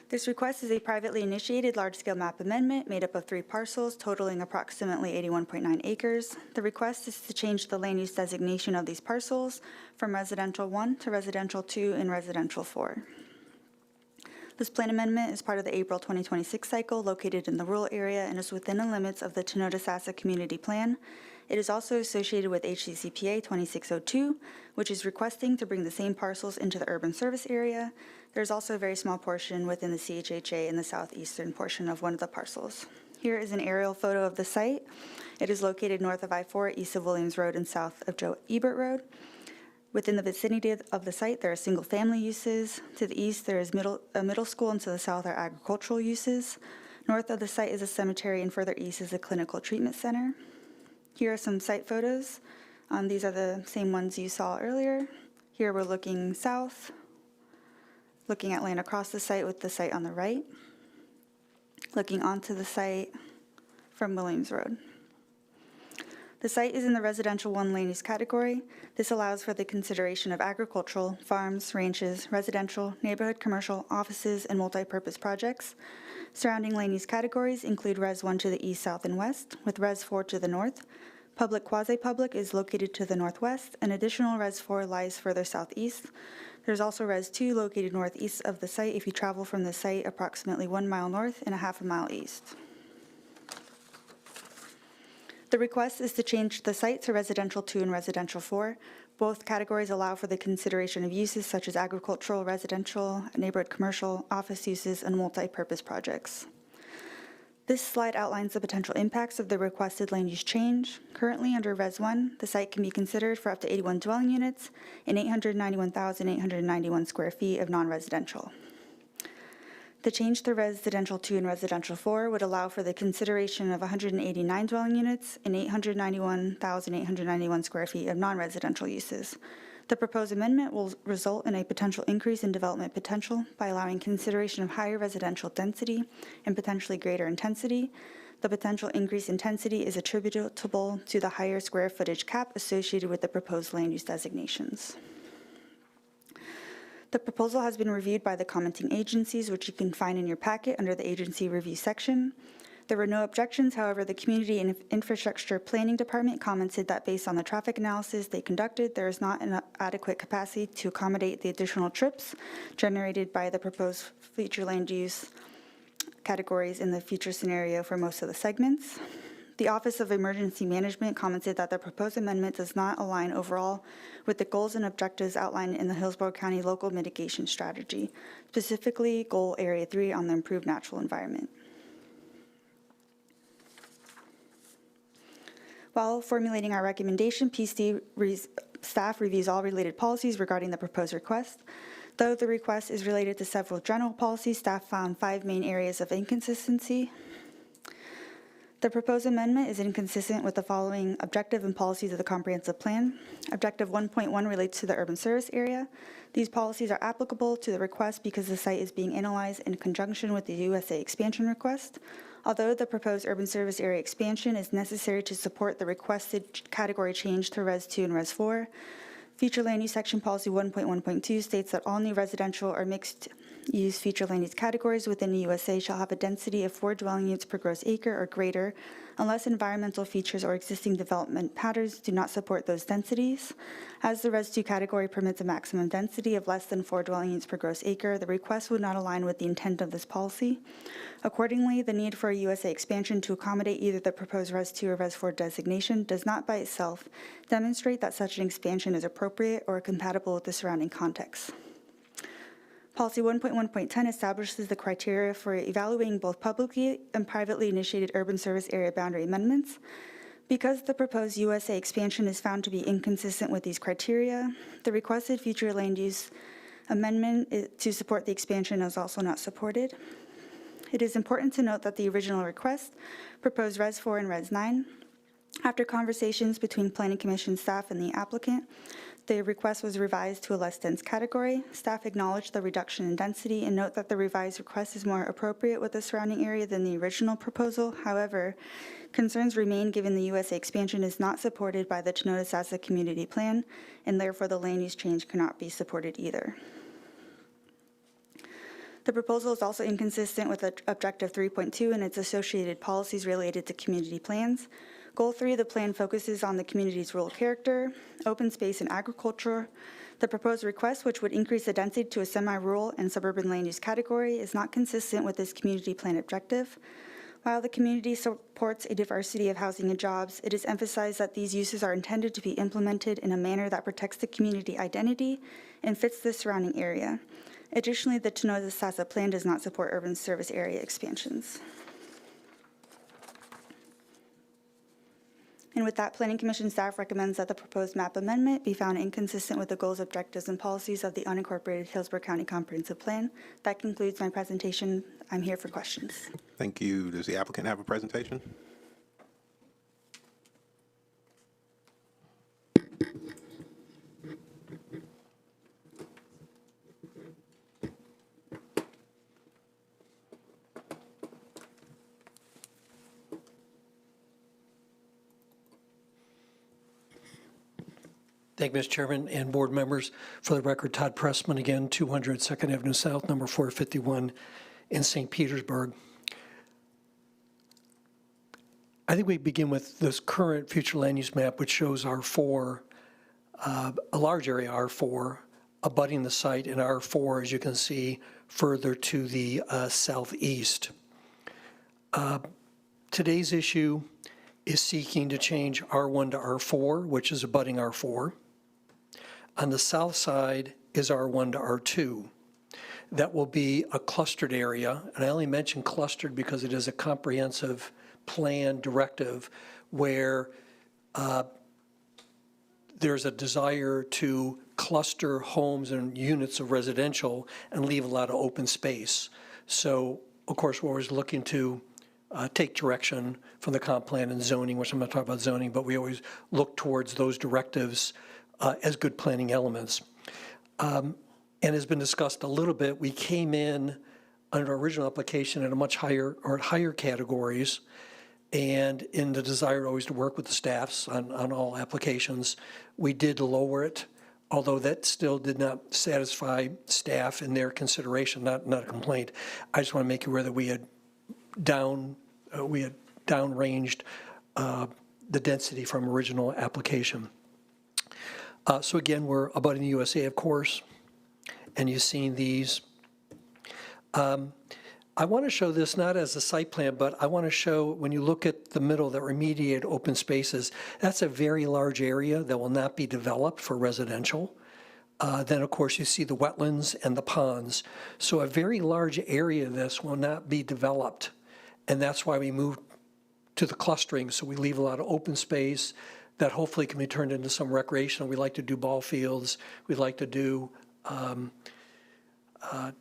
This request is a privately initiated large-scale map amendment made up of 3 parcels totaling approximately 81.9 acres. The request is to change the land use designation of these parcels from residential 1 to residential 2 and residential 4. This plan amendment is part of the April 2026 cycle located in the rural area and is within the limits of the Tenota-Sassa Community Plan. It is also associated with HCCPA 2602, which is requesting to bring the same parcels into the urban service area. There's also a very small portion within the CHHA in the southeastern portion of one of the parcels. Here is an aerial photo of the site. It is located north of I-4, east of Williams Road, and south of Joe Ebert Road. Within the vicinity of the site, there are single-family uses. To the east, there is a middle school, and to the south are agricultural uses. North of the site is a cemetery, and further east is a clinical treatment center. Here are some site photos. These are the same ones you saw earlier. Here we're looking south, looking at land across the site with the site on the right, looking onto the site from Williams Road. The site is in the residential 1 land use category. This allows for the consideration of agricultural, farms, ranches, residential, neighborhood, commercial, offices, and multi-purpose projects. Surrounding land use categories include Res 1 to the east, south, and west, with Res 4 to the north. Public quasi-public is located to the northwest, and additional Res 4 lies further southeast. There's also Res 2 located northeast of the site if you travel from the site approximately 1 mile north and a half a mile east. The request is to change the site to residential 2 and residential 4. Both categories allow for the consideration of uses such as agricultural, residential, neighborhood commercial, office uses, and multi-purpose projects. This slide outlines the potential impacts of the requested land use change. Currently, under Res 1, the site can be considered for up to 81 dwelling units and 891,891 square feet of non-residential. The change to Residential 2 and Residential 4 would allow for the consideration of 189 dwelling units and 891,891 square feet of non-residential uses. The proposed amendment will result in a potential increase in development potential by allowing consideration of higher residential density and potentially greater intensity. The potential increase in intensity is attributable to the higher square footage cap associated with the proposed land use designations. The proposal has been reviewed by the commenting agencies, which you can find in your packet under the agency review section. There were no objections. However, the Community and Infrastructure Planning Department commented that based on the traffic analysis they conducted, there is not an adequate capacity to accommodate the additional trips generated by the proposed future land use categories in the future scenario for most of the segments. The Office of Emergency Management commented that the proposed amendment does not align overall with the goals and objectives outlined in the Hillsborough County Local Mitigation Strategy, specifically Goal Area 3 on the improved natural environment. While formulating our recommendation, PC staff reviews all related policies regarding the proposed request. Though the request is related to several general policies, staff found 5 main areas of inconsistency. The proposed amendment is inconsistent with the following objective and policies of the comprehensive plan. Objective 1.1 relates to the urban service area. These policies are applicable to the request because the site is being analyzed in conjunction with the USA expansion request. Although the proposed urban service area expansion is necessary to support the requested category change to Res 2 and Res 4, Future Land Use Section Policy 1.1.2 states that all new residential or mixed-use future land use categories within the USA shall have a density of 4 dwelling units per gross acre or greater, unless environmental features or existing development patterns do not support those densities. As the Res 2 category permits a maximum density of less than 4 dwelling units per gross acre, the request would not align with the intent of this policy. Accordingly, the need for a USA expansion to accommodate either the proposed Res 2 or Res 4 designation does not by itself demonstrate that such an expansion is appropriate or compatible with the surrounding context. Policy 1.1.10 establishes the criteria for evaluating both publicly and privately initiated urban service area boundary amendments. Because the proposed USA expansion is found to be inconsistent with these criteria, the requested future land use amendment to support the expansion is also not supported. It is important to note that the original request proposed Res 4 and Res 9. After conversations between Planning Commission staff and the applicant, the request was revised to a less dense category. Staff acknowledged the reduction in density and note that the revised request is more appropriate with the surrounding area than the original proposal. However, concerns remain given the USA expansion is not supported by the Tenota-Sassa Community Plan, and therefore the land use change cannot be supported either. The proposal is also inconsistent with Objective 3.2 and its associated policies related to community plans. Goal 3 of the plan focuses on the community's rural character, open space, and agriculture. The proposed request, which would increase the density to a semi-rural and suburban land use category, is not consistent with this community plan objective. While the community supports a diversity of housing and jobs, it is emphasized that these uses are intended to be implemented in a manner that protects the community identity and fits the surrounding area. Additionally, the Tenota-Sassa plan does not support urban service area expansions. And with that, Planning Commission staff recommends that the proposed map amendment be found inconsistent with the goals, objectives, and policies of the unincorporated Hillsborough County Comprehensive Plan. That concludes my presentation. I'm here for questions. Thank you. Does the applicant have a presentation? Thank you, Mr. Chairman and board members. For the record, Todd Pressman again, 200 2nd Avenue South, number 451 in St. Petersburg. I think we begin with this current future land use map, which shows R4, a large area R4, abutting the site, and R4, as you can see, further to the southeast. Today's issue is seeking to change R1 to R4, which is abutting R4. On the south side is R1 to R2. that will be a clustered area. And I only mention clustered because it is a comprehensive plan directive where there's a desire to cluster homes and units of residential and leave a lot of open space. So, of course, we're always looking to take direction from the comp plan and zoning, which I'm not talking about zoning, but we always look towards those directives as good planning elements. And has been discussed a little bit, we came in under our original application at a much higher or higher categories, and in the desire always to work with the staffs on all applications, we did lower it, although that still did not satisfy staff in their consideration, not a complaint. I just want to make you aware that we had downranged the density from original application. So again, we're abutting the USA, of course, and you've seen these. I want to show this not as a site plan, but I want to show, when you look at the middle, that remediated open spaces, that's a very large area that will not be developed for residential. Then, of course, you see the wetlands and the ponds. So a very large area of this will not be developed, and that's why we moved to the clustering, so we leave a lot of open space that hopefully can be turned into some recreational. We like to do ball fields. We like to do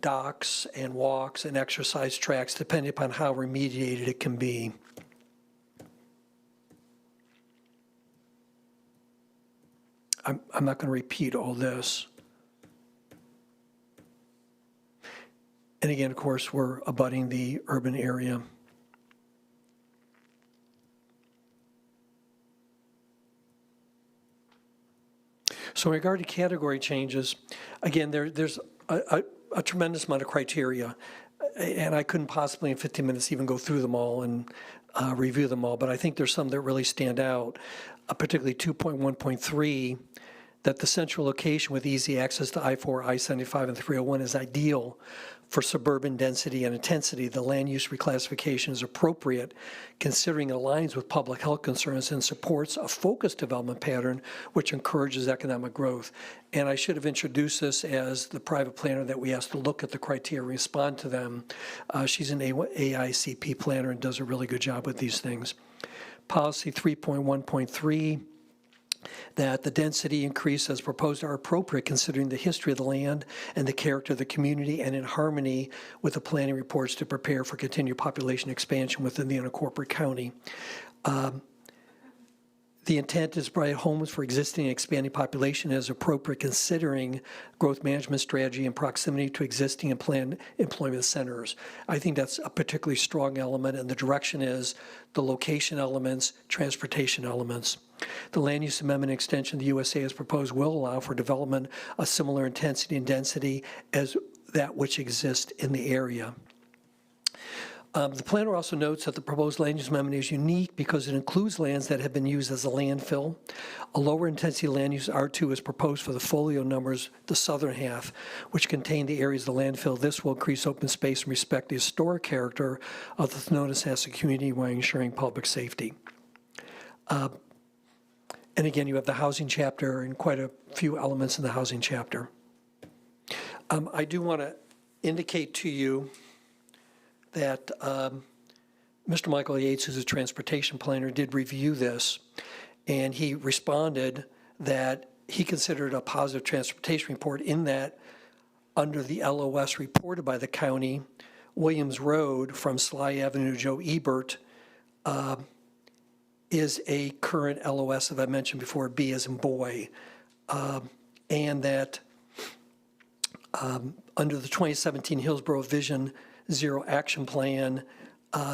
docks and walks and exercise tracks, depending upon how remediated it can be. I'm not going to repeat all this. And again, of course, we're abutting the urban area. So in regard to category changes, again, there's a tremendous amount of criteria, and I couldn't possibly in 15 minutes even go through them all and review them all, but I think there's some that really stand out, particularly 2.1.3, that the central location with easy access to I-4, I-75, and 301 is ideal for suburban density and intensity. The land use reclassification is appropriate considering it aligns with public health concerns and supports a focused development pattern which encourages economic growth. And I should have introduced this as the private planner that we asked to look at the criteria, respond to them. She's an AICP planner and does a really good job with these things. Policy 3.1.3, that the density increase as proposed are appropriate considering the history of the land and the character of the community and in harmony with the planning reports to prepare for continued population expansion within the unincorporated county. The intent is to provide homes for existing and expanding population as appropriate considering growth management strategy and proximity to existing and planned employment centers. I think that's a particularly strong element, and the direction is the location elements, transportation elements. The land use amendment extension the USA has proposed will allow for development of similar intensity and density as that which exists in the area. The planner also notes that the proposed land use amendment is unique because it includes lands that have been used as a landfill. A lower intensity land use R2 is proposed for the folio numbers, the southern half, which contain the areas of the landfill. This will increase open space and respect the historic character of the Thonotosassa community while ensuring public safety. And again, you have the housing chapter and quite a few elements in the housing chapter. I do want to indicate to you that Mr. Michael Yates, who's a transportation planner, did review this, and he responded that he considered a positive transportation report in that under the LOS reported by the county, Williams Road from Sly Avenue to Joe Ebert is a current LOS, as I mentioned before, B as in boy, and that under the 2017 Hillsborough Vision Zero Action Plan,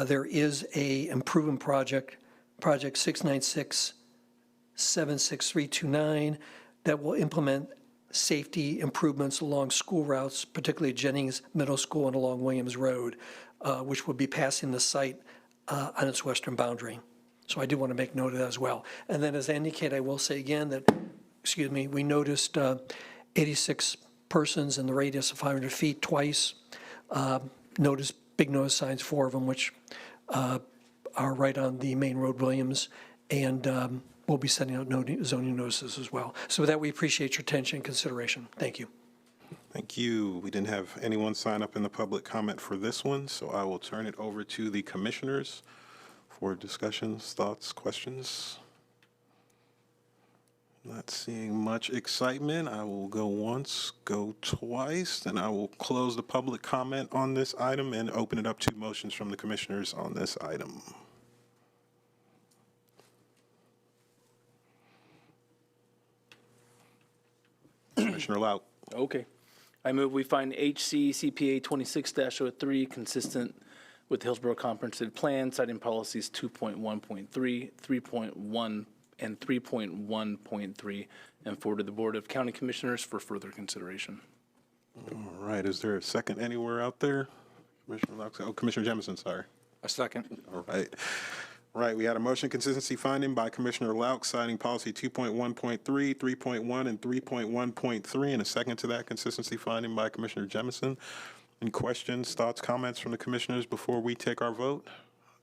there is a improvement project 696-76329, that will implement safety improvements along school routes, particularly Jennings Middle School and along Williams Road, which will be passing the site on its western boundary. So I do want to make note of that as well. And then as I indicate, I will say again that, we noticed 86 persons in the radius of 500 feet twice. Notice, big notice signs, 4 of them, which are right on the main road, Williams, and we'll be sending out zoning notices as well. So with that, we appreciate your attention and consideration. Thank you. Thank you. We didn't have anyone sign up in the public comment for this one, so I will turn it over to the commissioners for discussions, thoughts, questions. Not seeing much excitement. I will go once, go twice, and I will close the public comment on this item and open it up to motions from the commissioners on this item. Commissioner Laut. Okay. I move we find HC CPA 26-03 consistent with the Hillsborough Comprehensive Plan, citing policies 2.1.3, 3.1, and 3.1.3, and forward to the Board of County Commissioners for further consideration. All right. Is there a second anywhere out there? Commissioner Laut. Oh, Commissioner Jemison, sorry. A second. All right. Right, we had a motion consistency finding by Commissioner Lauk citing policy 2.1.3, 3.1, and 3.1.3, and a second to that consistency finding by Commissioner Jemison. Any questions, thoughts, comments from the commissioners before we take our vote?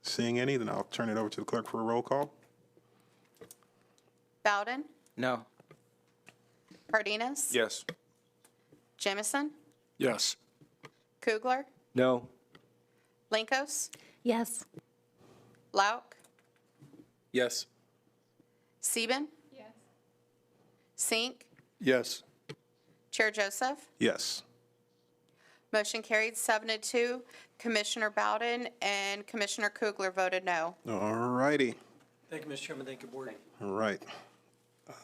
Seeing any, then I'll turn it over to the clerk for a roll call. Bowden? No. Cardenas? Yes. Jemison? Yes. Kugler? No. Linkos? Yes. Lauk? Yes. Sieben? Yes. Sink? Yes. Chair Joseph? Yes. Motion carried 7-2. Commissioner Bowden and Commissioner Kugler voted no. All righty. Thank you, Mr. Chairman. Thank you, Board. All right.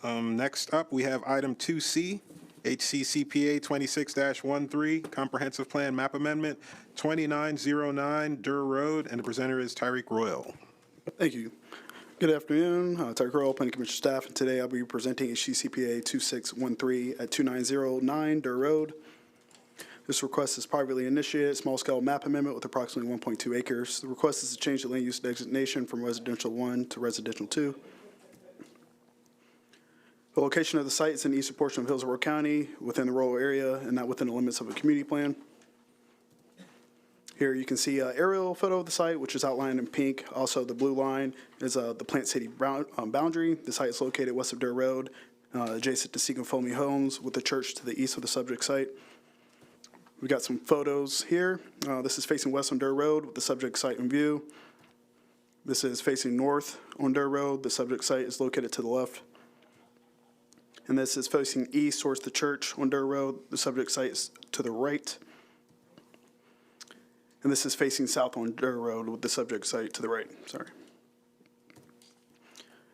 Next up, we have item 2C, HCCPA 26-13, Comprehensive Plan Map Amendment, 2909 Durr Road, and the presenter is Tyreek Royal. Thank you. Good afternoon, Tyreek Royal, Planning Commission staff, and today I'll be presenting HCCPA 2613 at 2909 Durr Road. This request is privately initiated, small-scale map amendment with approximately 1.2 acres. The request is to change the land use designation from residential 1 to residential 2. The location of the site is in the eastern portion of Hillsborough County, within the rural area and not within the limits of a community plan. Here you can see an aerial photo of the site, which is outlined in pink. Also, the blue line is the Plant City boundary. The site is located west of Durr Road, adjacent to Seacon Foamy Homes, with the church to the east of the subject site. We got some photos here. This is facing west on Durr Road with the subject site in view. This is facing north on Durr Road. The subject site is located to the left. And this is facing east towards the church on Durr Road. The subject site is to the right. And this is facing south on Durr Road with the subject site to the right. Sorry.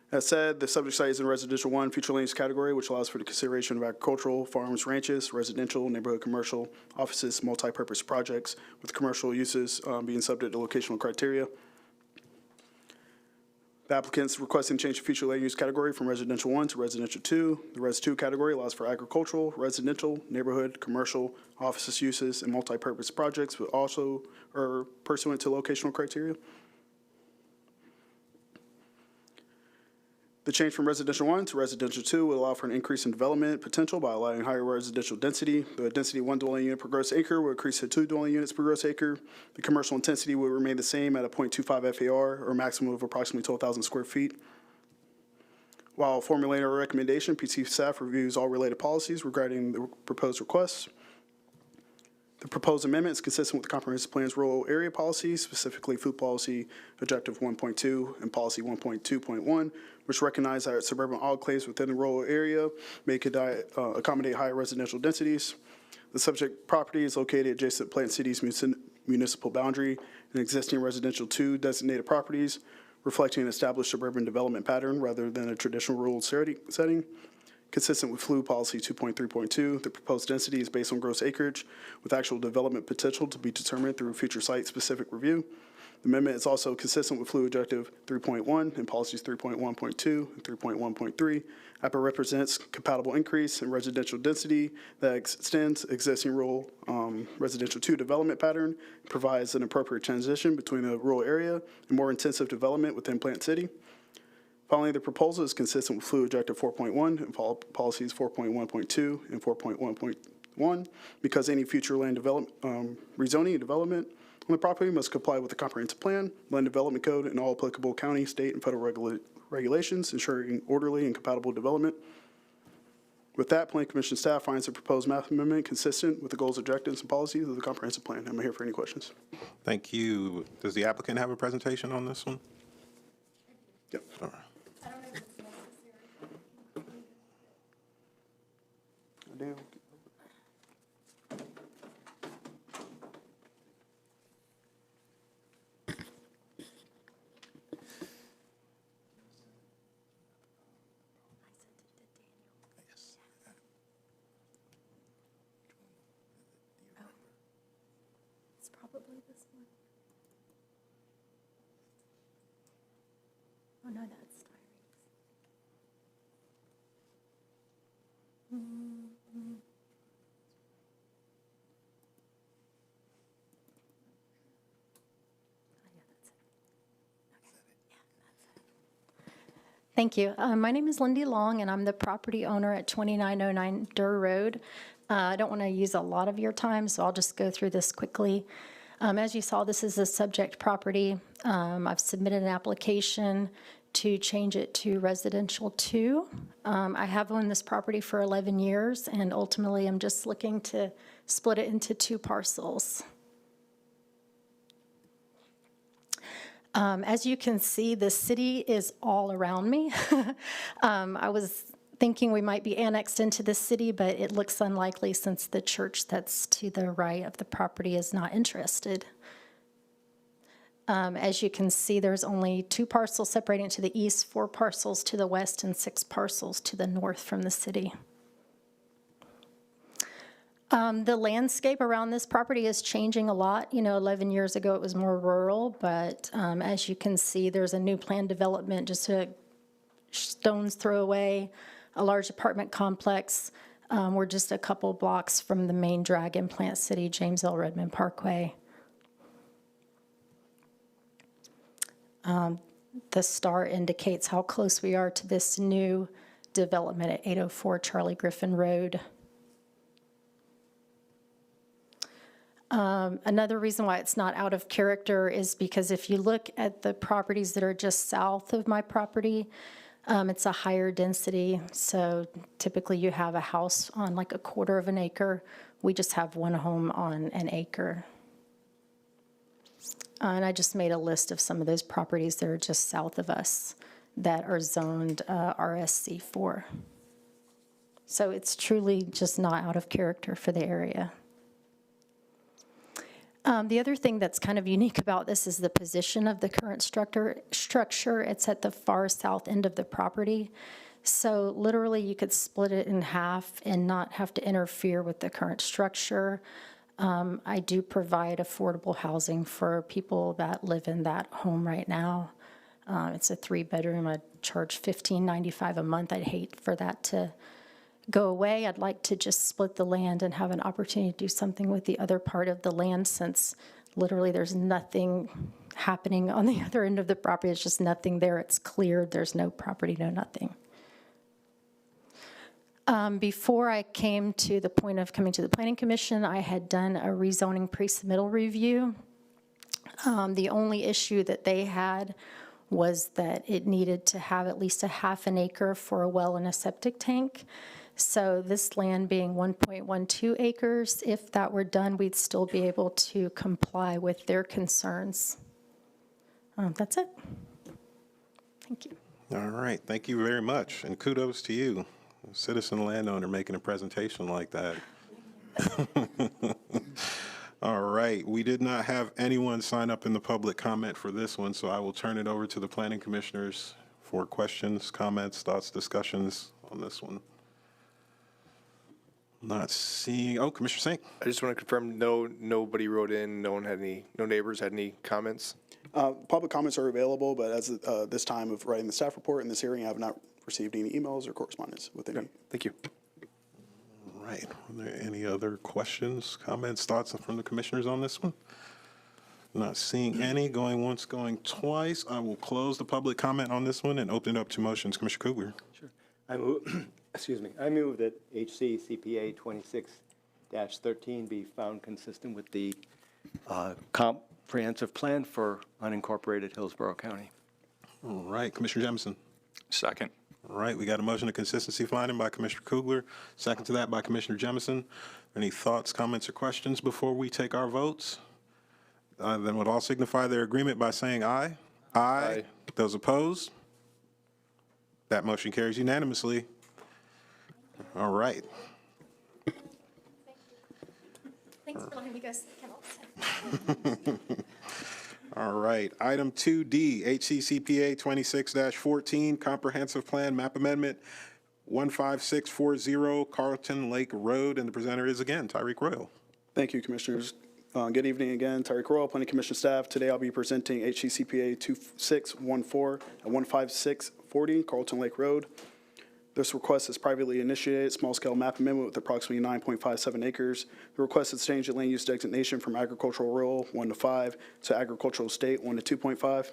That said, the subject site is in residential 1 future land use category, which allows for the consideration of agricultural, farms, ranches, residential, neighborhood commercial, offices, multi-purpose projects, with commercial uses being subject to locational criteria. The applicant's requesting change the future land use category from residential 1 to residential 2. The res 2 category allows for agricultural, residential, neighborhood, commercial, offices uses, and multi-purpose projects, but also are pursuant to locational criteria. The change from residential 1 to residential 2 will allow for an increase in development potential by allowing higher residential density. The density 1 dwelling unit per gross acre will increase to 2 dwelling units per gross acre. The commercial intensity will remain the same at a 0.25 FAR, or a maximum of approximately 12,000 square feet. While formulating our recommendation, PC staff reviews all related policies regarding the proposed requests. The proposed amendment is consistent with the Comprehensive Plan's rural area policy, specifically food policy objective 1.2 and policy 1.2.1, which recognize that suburban enclaves within the rural area may accommodate higher residential densities. The subject property is located adjacent to Plant City's municipal boundary and existing residential 2 designated properties, reflecting an established suburban development pattern rather than a traditional rural setting. Consistent with FLU policy 2.3.2, the proposed density is based on gross acreage with actual development potential to be determined through future site-specific review. The amendment is also consistent with FLU objective 3.1 and policies 3.1.2 and 3.1.3. APA represents compatible increase in residential density that extends existing rural residential 2 development pattern, provides an appropriate transition between the rural area and more intensive development within Plant City. Finally, the proposal is consistent with FLU Objective 4.1 and policies 4.1.2 and 4.1.1 because any future land rezoning and development on the property must comply with the Comprehensive Plan, Land Development Code, and all applicable county, state, and federal regulations, ensuring orderly and compatible development. With that, Planning Commission staff finds the proposed map amendment consistent with the goals, objectives, and policies of the comprehensive plan. I'm here for any questions. Thank you. Does the applicant have a presentation on this one? Yep. All right. It's probably this one. Oh no, that's Tyree's. Thank you. My name is Lindy Long, and I'm the property owner at 2909 Durr Road. I don't want to use a lot of your time, so I'll just go through this quickly. As you saw, this is a subject property. I've submitted an application to change it to residential 2. I have owned this property for 11 years, and ultimately I'm just looking to split it into 2 parcels. As you can see, the city is all around me. I was thinking we might be annexed into the city, but it looks unlikely since the church that's to the right of the property is not interested. As you can see, there's only 2 parcels separating to the east, 4 parcels to the west, and 6 parcels to the north from the city. The landscape around this property is changing a lot. 11 years ago it was more rural, but as you can see, there's a new planned development just a stone's throw away, a large apartment complex. We're just a couple blocks from the main drag in Plant City, James L. Redmond Parkway. The star indicates how close we are to this new development at 804 Charlie Griffin Road. Another reason why it's not out of character is because if you look at the properties that are just south of my property, it's a higher density. So typically you have a house on like a 1/4 of an acre. We just have 1 home on an acre. And I just made a list of some of those properties that are just south of us that are zoned RSC4. So it's truly just not out of character for the area. The other thing that's kind of unique about this is the position of the current structure. It's at the far south end of the property. So literally you could split it in half and not have to interfere with the current structure. I do provide affordable housing for people that live in that home right now. It's a 3-bedroom. I charge $15.95 a month. I'd hate for that to go away. I'd like to just split the land and have an opportunity to do something with the other part of the land, since literally there's nothing happening on the other end of the property. It's just nothing there. It's cleared. There's no property, no nothing. Before I came to the point of coming to the Planning Commission, I had done a rezoning pre-submittal review. The only issue that they had was that it needed to have at least a 1/2 acre for a well and a septic tank. So this land being 1.12 acres, if that were done, we'd still be able to comply with their concerns. That's it. Thank you. All right. Thank you very much. And kudos to you, a citizen landowner, making a presentation like that. All right. We did not have anyone sign up in the public comment for this one, so I will turn it over to the planning commissioners for questions, comments, thoughts, discussions on this one. Not seeing. Oh, Commissioner Sink. I just want to confirm nobody wrote in, no neighbors had any comments? Public comments are available, but as this time of writing the staff report in this hearing, I have not received any emails or correspondence with any. Thank you. All right. Are there any other questions, comments, thoughts from the commissioners on this one? Not seeing any. Going once, going twice. I will close the public comment on this one and open it up to motions. Commissioner Kugler. Sure. I move, excuse me. I move that HC CPA 26-13 be found consistent with the comprehensive plan for unincorporated Hillsborough County. All right. Commissioner Jemison. Second. All right, we got a motion of consistency finding by Commissioner Kugler, second to that by Commissioner Jemison. Any thoughts, comments, or questions before we take our votes? Then would all signify their agreement by saying aye. Aye. Those opposed? That motion carries unanimously. All right. Thanks for letting me go second also. All right. Item 2D, HCCPA 26-14, Comprehensive Plan Map Amendment 15640 Carlton Lake Road. And the presenter is again Tyreek Royal. Thank you, Commissioners. Good evening again. Tyreek Royal, Planning Commission staff. Today I'll be presenting HCCPA 2614 at 15640 Carlton Lake Road. This request is privately initiated, small-scale map amendment with approximately 9.57 acres. The request is to change the land use designation from agricultural rural 1 to 5 to agricultural estate 1 to 2.5.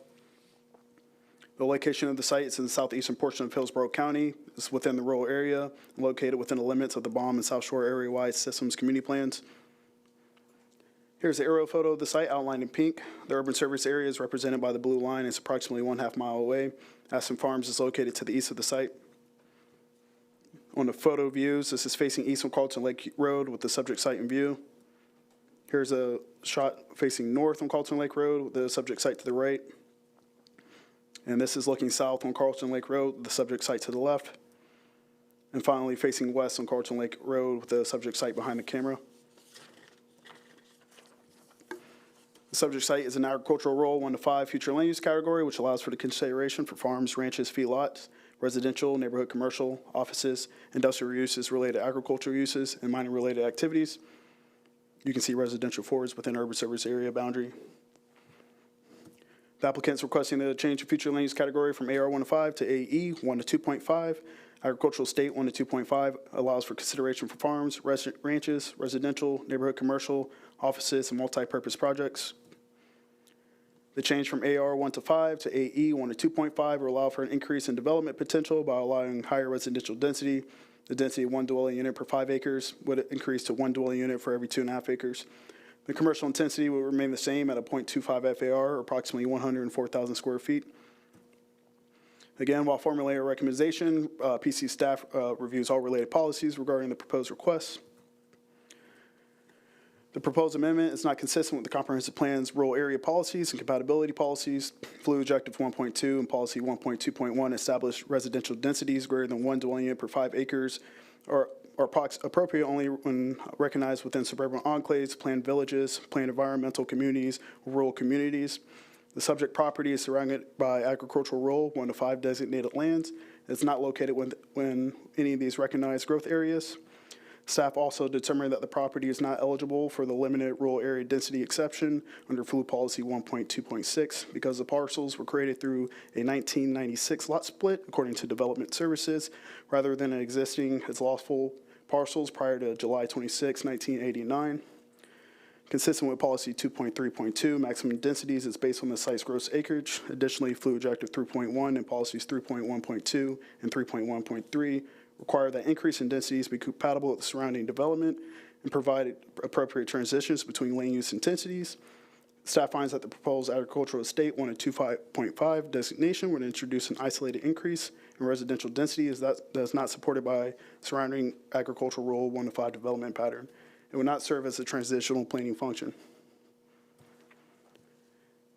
The location of the site is in the southeastern portion of Hillsborough County. It's within the rural area, located within the limits of the BOM and South Shore area-wide systems community plans. Here's the aerial photo of the site outlined in pink. The urban service area is represented by the blue line. It's approximately 1/2 mile away. Aspen Farms is located to the east of the site. On the photo views, this is facing east on Carlton Lake Road with the subject site in view. Here's a shot facing north on Carlton Lake Road with the subject site to the right. And this is looking south on Carlton Lake Road with the subject site to the left. And finally, facing west on Carlton Lake Road with the subject site behind the camera. The subject site is an agricultural rural 1 to 5 future land use category, which allows for the consideration for farms, ranches, feedlots, residential, neighborhood commercial, offices, industrial uses, related agricultural uses, and mining-related activities. You can see residential forwards within urban service area boundary. The applicant's requesting the change of future land use category from AR 1 to 5 to AE 1 to 2.5. Agricultural estate 1 to 2.5 allows for consideration for farms, ranches, residential, neighborhood commercial, offices, and multi-purpose projects. The change from AR 1 to 5 to AE 1 to 2.5 will allow for an increase in development potential by allowing higher residential density. The density of 1 dwelling unit per 5 acres would increase to 1 dwelling unit for every 2.5 acres. The commercial intensity will remain the same at a 0.25 FAR, or approximately 104,000 square feet. Again, while formulating a recommendation, PC staff reviews all related policies regarding the proposed requests. The proposed amendment is not consistent with the comprehensive plan's rural area policies and compatibility policies. Flu Objective 1.2 and Policy 1.2.1 establish residential densities greater than 1 dwelling unit per 5 acres are appropriate only when recognized within suburban enclaves, planned villages, planned environmental communities, or rural communities. The subject property is surrounded by agricultural rural 1 to 5 designated lands. It's not located within any of these recognized growth areas. Staff also determined that the property is not eligible for the limited rural area density exception under Flu Policy 1.2.6 because the parcels were created through a 1996 lot split according to Development Services rather than existing as lawful parcels prior to July 26, 1989. Consistent with Policy 2.3.2, maximum densities is based on the site's gross acreage. Additionally, Flu Objective 3.1 and Policies 3.1.2 and 3.1.3 require that increase in densities be compatible with the surrounding development and provide appropriate transitions between land use intensities. Staff finds that the proposed agricultural estate 1 to 2.5 designation would introduce an isolated increase in residential density that is not supported by surrounding agricultural rural 1 to 5 development pattern. It would not serve as a transitional planning function.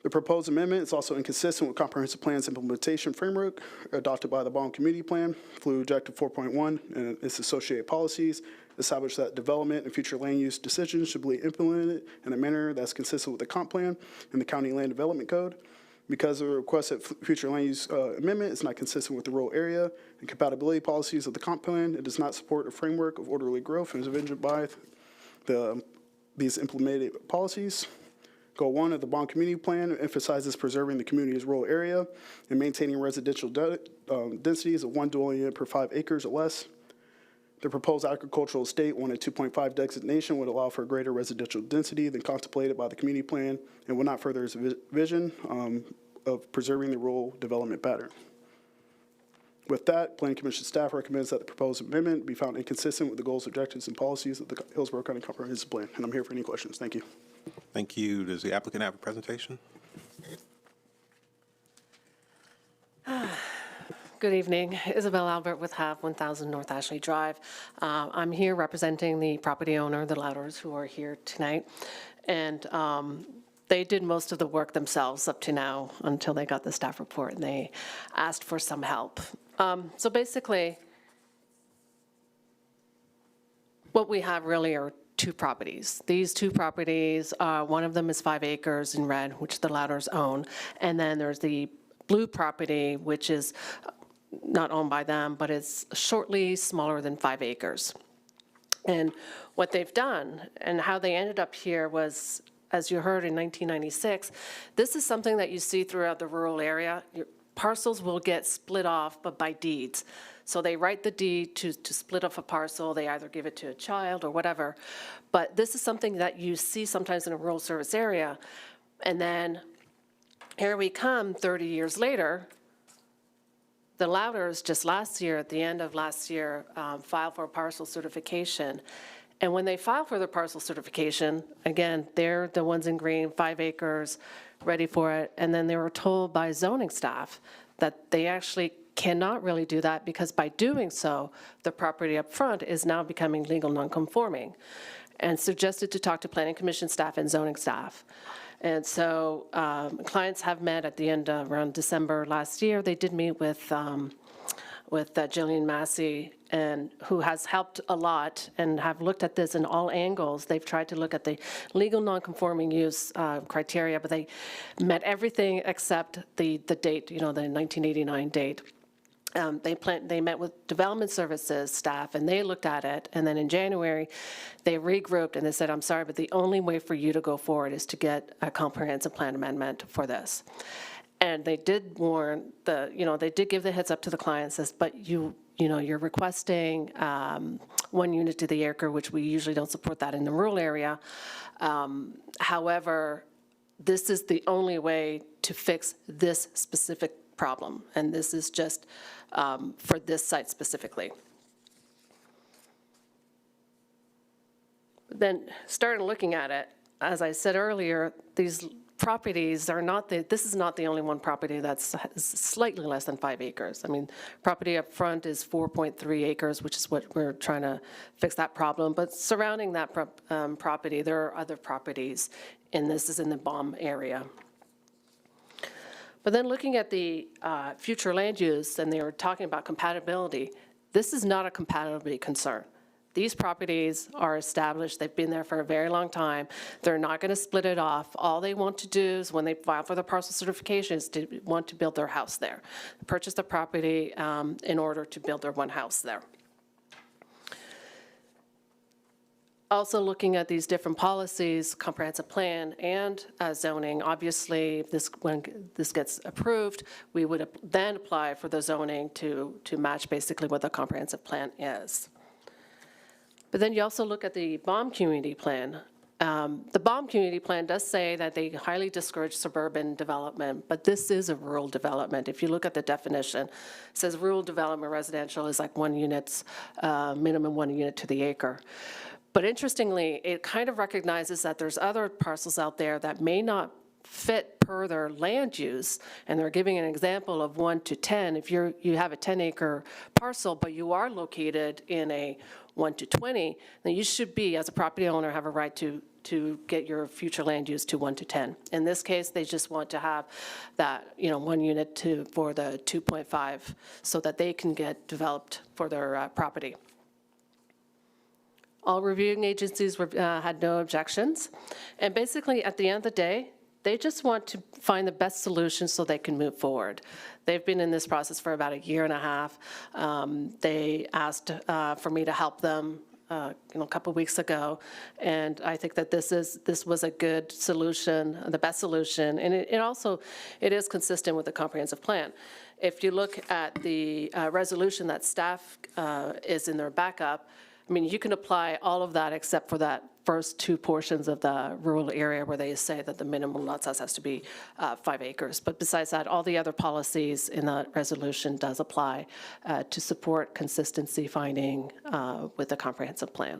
The proposed amendment is also inconsistent with Comprehensive Plan's implementation framework adopted by the BOM Community Plan. Flu Objective 4.1 and its associated policies establish that development and future land use decisions should be implemented in a manner that's consistent with the comp plan and the County Land Development Code. Because the requested future land use amendment is not consistent with the rural area and compatibility policies of the comp plan, it does not support a framework of orderly growth and is envisioned by these implemented policies. Goal 1 of the BOM Community Plan emphasizes preserving the community's rural area and maintaining residential densities of 1 dwelling unit per 5 acres or less. The proposed agricultural estate 1 to 2.5 designation would allow for a greater residential density than contemplated by the community plan and would not further its vision of preserving the rural development pattern. With that, Planning Commission staff recommends that the proposed amendment be found inconsistent with the goals, objectives, and policies of the Hillsborough County Comprehensive Plan. And I'm here for any questions. Thank you. Thank you. Does the applicant have a presentation? Good evening. Isabel Albert with HAV 1000 North Ashley Drive. I'm here representing the property owner, the Louders, who are here tonight. And they did most of the work themselves up to now until they got the staff report, and they asked for some help. So basically, what we have really are two properties. These two properties, one of them is 5 acres in red, which the Louders own, and then there's the blue property, which is not owned by them, but it's shortly smaller than 5 acres. And what they've done and how they ended up here was, as you heard in 1996, this is something that you see throughout the rural area. Your parcels will get split off, but by deeds. So they write the deed to split off a parcel. They either give it to a child or whatever. But this is something that you see sometimes in a rural service area. And then here we come 30 years later. The Louders just last year, at the end of last year, filed for a parcel certification. And when they filed for their parcel certification, again, they're the ones in green, 5 acres, ready for it. And then they were told by zoning staff that they actually cannot really do that because by doing so, the property up front is now becoming legal nonconforming, and suggested to talk to Planning Commission staff and zoning staff. And so clients have met at the end of around December last year. They did meet with Jillian Massey, and who has helped a lot and have looked at this in all angles. They've tried to look at the legal nonconforming use criteria, but they met everything except the date, the 1989 date. They met with development services staff, and they looked at it, and then in January, they regrouped, and they said, I'm sorry, but the only way for you to go forward is to get a comprehensive plan amendment for this. And they did warn they did give the heads up to the client, says, but you're requesting 1 unit to the acre, which we usually don't support that in the rural area. However, this is the only way to fix this specific problem, and this is just for this site specifically. Then starting looking at it, as I said earlier, these properties are not this is not the only one property that's slightly less than 5 acres. I mean, property up front is 4.3 acres, which is what we're trying to fix that problem. But surrounding that property, there are other properties, and this is in the BOM area. But then looking at the future land use, and they were talking about compatibility, this is not a compatibility concern. These properties are established. They've been there for a very long time. They're not going to split it off. All they want to do is when they file for the parcel certification is to want to build their house there, purchase the property in order to build their one house there. Also looking at these different policies, comprehensive plan and zoning, obviously when this gets approved, we would then apply for the zoning to match basically what the comprehensive plan is. But then you also look at the BOM community plan. The BOM community plan does say that they highly discourage suburban development, but this is a rural development. If you look at the definition, it says rural development residential is like 1 unit, minimum 1 unit to the acre. But interestingly, it kind of recognizes that there's other parcels out there that may not fit per their land use, and they're giving an example of 1 to 10. If you have a 10-acre parcel, but you are located in a 1 to 20, then you should be, as a property owner, have a right to get your future land use to 1 to 10. In this case, they just want to have that 1 unit for the 2.5 so that they can get developed for their property. All reviewing agencies had no objections. And basically, at the end of the day, they just want to find the best solution so they can move forward. They've been in this process for about 1.5 years. They asked for me to help them a couple of weeks ago, and I think that this was a good solution, the best solution, and it is consistent with the comprehensive plan. If you look at the resolution that staff is in their backup, I mean, you can apply all of that except for that first 2 portions of the rural area where they say that the minimum lot size has to be 5 acres. But besides that, all the other policies in the resolution does apply to support consistency finding with the comprehensive plan.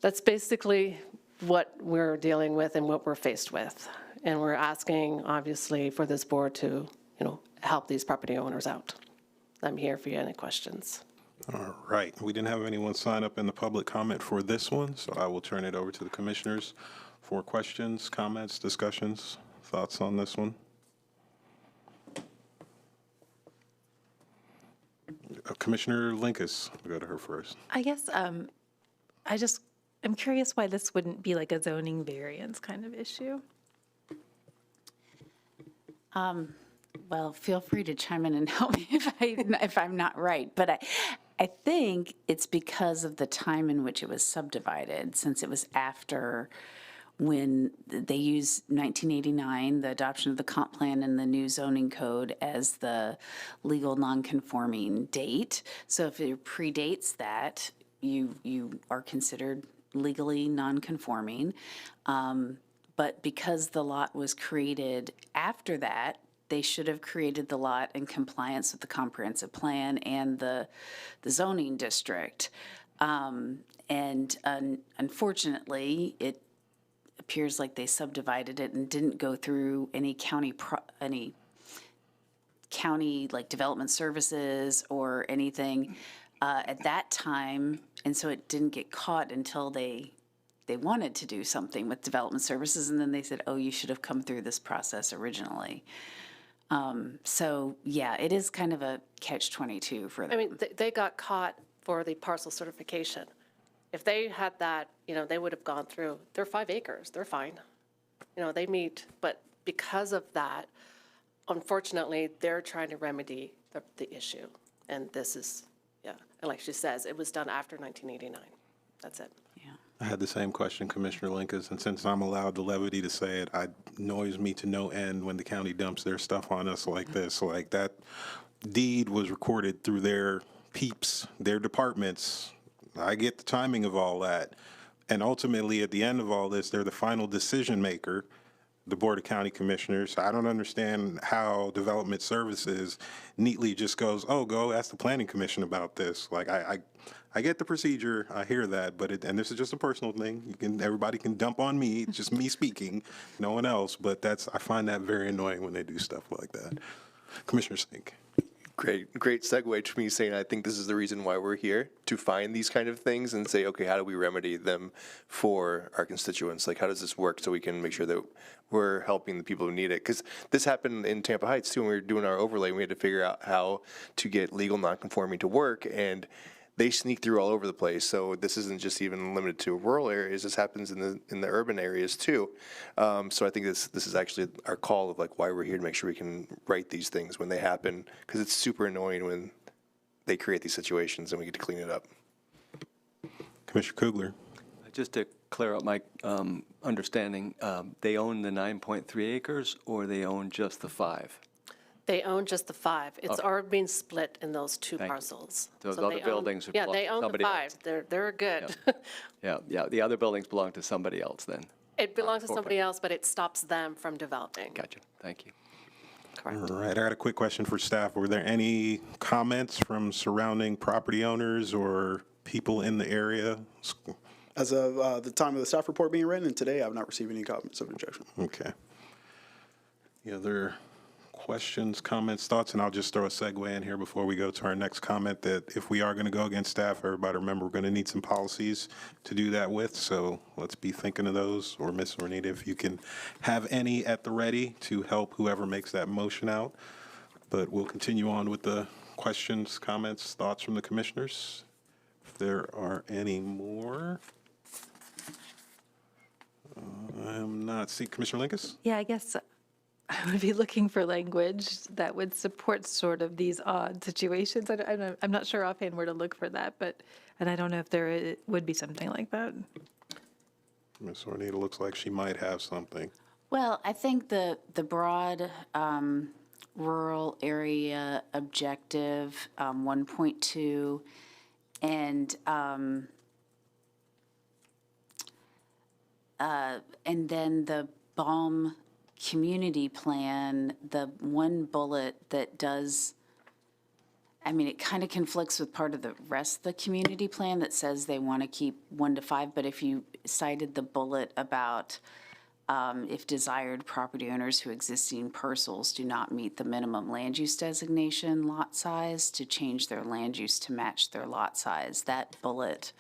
That's basically what we're dealing with and what we're faced with. And we're asking, obviously, for this board to, help these property owners out. I'm here for you, any questions. All right. We didn't have anyone sign up in the public comment for this one, so I will turn it over to the commissioners for questions, comments, discussions, thoughts on this one. Commissioner Linkus, we'll go to her first. I guess I'm curious why this wouldn't be like a zoning variance kind of issue. Well, feel free to chime in and help me if I'm not right. But I think it's because of the time in which it was subdivided, since it was after when they used 1989, the adoption of the comp plan and the new zoning code as the legal nonconforming date. So if it predates that, you are considered legally nonconforming. But because the lot was created after that, they should have created the lot in compliance with the comprehensive plan and the zoning district. And unfortunately, it appears like they subdivided it and didn't go through any county like development services or anything at that time, and so it didn't get caught until they wanted to do something with development services, and then they said, oh, you should have come through this process originally. So yeah, it is kind of a catch-22 for them. I mean, they got caught for the parcel certification. If they had that, they would have gone through. They're 5 acres. They're fine. They meet. But because of that, unfortunately, they're trying to remedy the issue. And this is, yeah. And like she says, it was done after 1989. That's it. I had the same question, Commissioner Linkus, and since I'm allowed the levity to say it, it annoys me to no end when the county dumps their stuff on us like this. Like, that deed was recorded through their peeps, their departments. I get the timing of all that. And ultimately, at the end of all this, they're the final decision maker, the Board of County Commissioners. I don't understand how Development Services neatly just goes, oh, go ask the Planning Commission about this. Like, I get the procedure, I hear that, but and this is just a personal thing. Everybody can dump on me. It's just me speaking, no one else. But I find that very annoying when they do stuff like that. Commissioner Sink. Great segue to me saying I think this is the reason why we're here, to find these kind of things and say, okay, how do we remedy them for our constituents? Like, how does this work so we can make sure that we're helping the people who need it? Because this happened in Tampa Heights too. When we were doing our overlay, we had to figure out how to get legal nonconforming to work, and they sneak through all over the place. So this isn't just even limited to rural areas. This happens in the urban areas too. So I think this is actually our call of like why we're here, to make sure we can right these things when they happen, because it's super annoying when they create these situations and we get to clean it up. Commissioner Kugler. Just to clear up my understanding, they own the 9.3 acres or they own just the 5? They own just the 5. It's Okay. already been split in those 2 Thank you. parcels. Those So other they own- buildings Yeah, belong they to own the somebody 5. else. They're good. Yeah. The other buildings belong to somebody else then. It belongs to corporate. somebody else, but it stops them from developing. Gotcha. Thank you. Correct. All right, I got a quick question for staff. Were there any comments from surrounding property owners or people in the area? As of the time of the staff report being written, and today, I have not received any comments of objection. Okay. Any other questions, comments, thoughts? And I'll just throw a segue in here before we go to our next comment, that if we are going to go against staff, everybody remember we're going to need some policies to do that with. So let's be thinking of those. Or Ms. Ornita, if you can have any at the ready to help whoever makes that motion out. But we'll continue on with the questions, comments, thoughts from the commissioners. If there are any more. I'm not seeing Commissioner Linkus. Yeah, I guess I would be looking for language that would support sort of these odd situations. I'm not sure offhand where to look for that, and I don't know if there would be something like that. Ms. Ornita looks like she might have something. Well, I think the broad rural area objective, 1.2, and then the BALM community plan, the one bullet that does, it kind of conflicts with part of the rest of the community plan that says they want to keep 1 to 5, but if you cited the bullet about if desired property owners who existing parcels do not meet the minimum land use designation lot size, to change their land use to match their lot size. That bullet,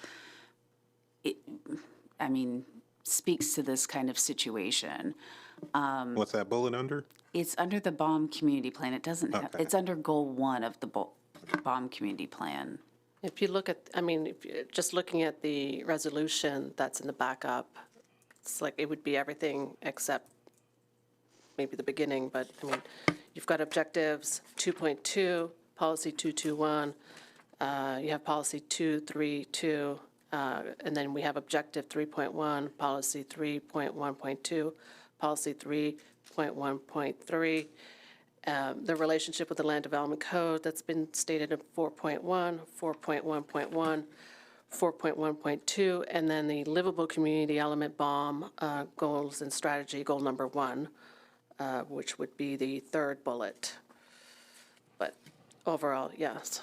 speaks to this kind of situation. What's that bullet under? It's under the BOM community plan. It doesn't have, it's under goal 1 of the BOM community plan. If you look at, if you're just looking at the resolution that's in the backup, it's like it would be everything except maybe the beginning, but you've got objectives 2.2, policy 221, you have policy 232, and then we have objective 3.1, policy 3.1.2, policy 3.1.3, the relationship with the land development code that's been stated in 4.1, 4.1.1, 4.1.2, and then the livable community element BOM goals and strategy, goal number 1, which would be the third bullet. But overall, yes.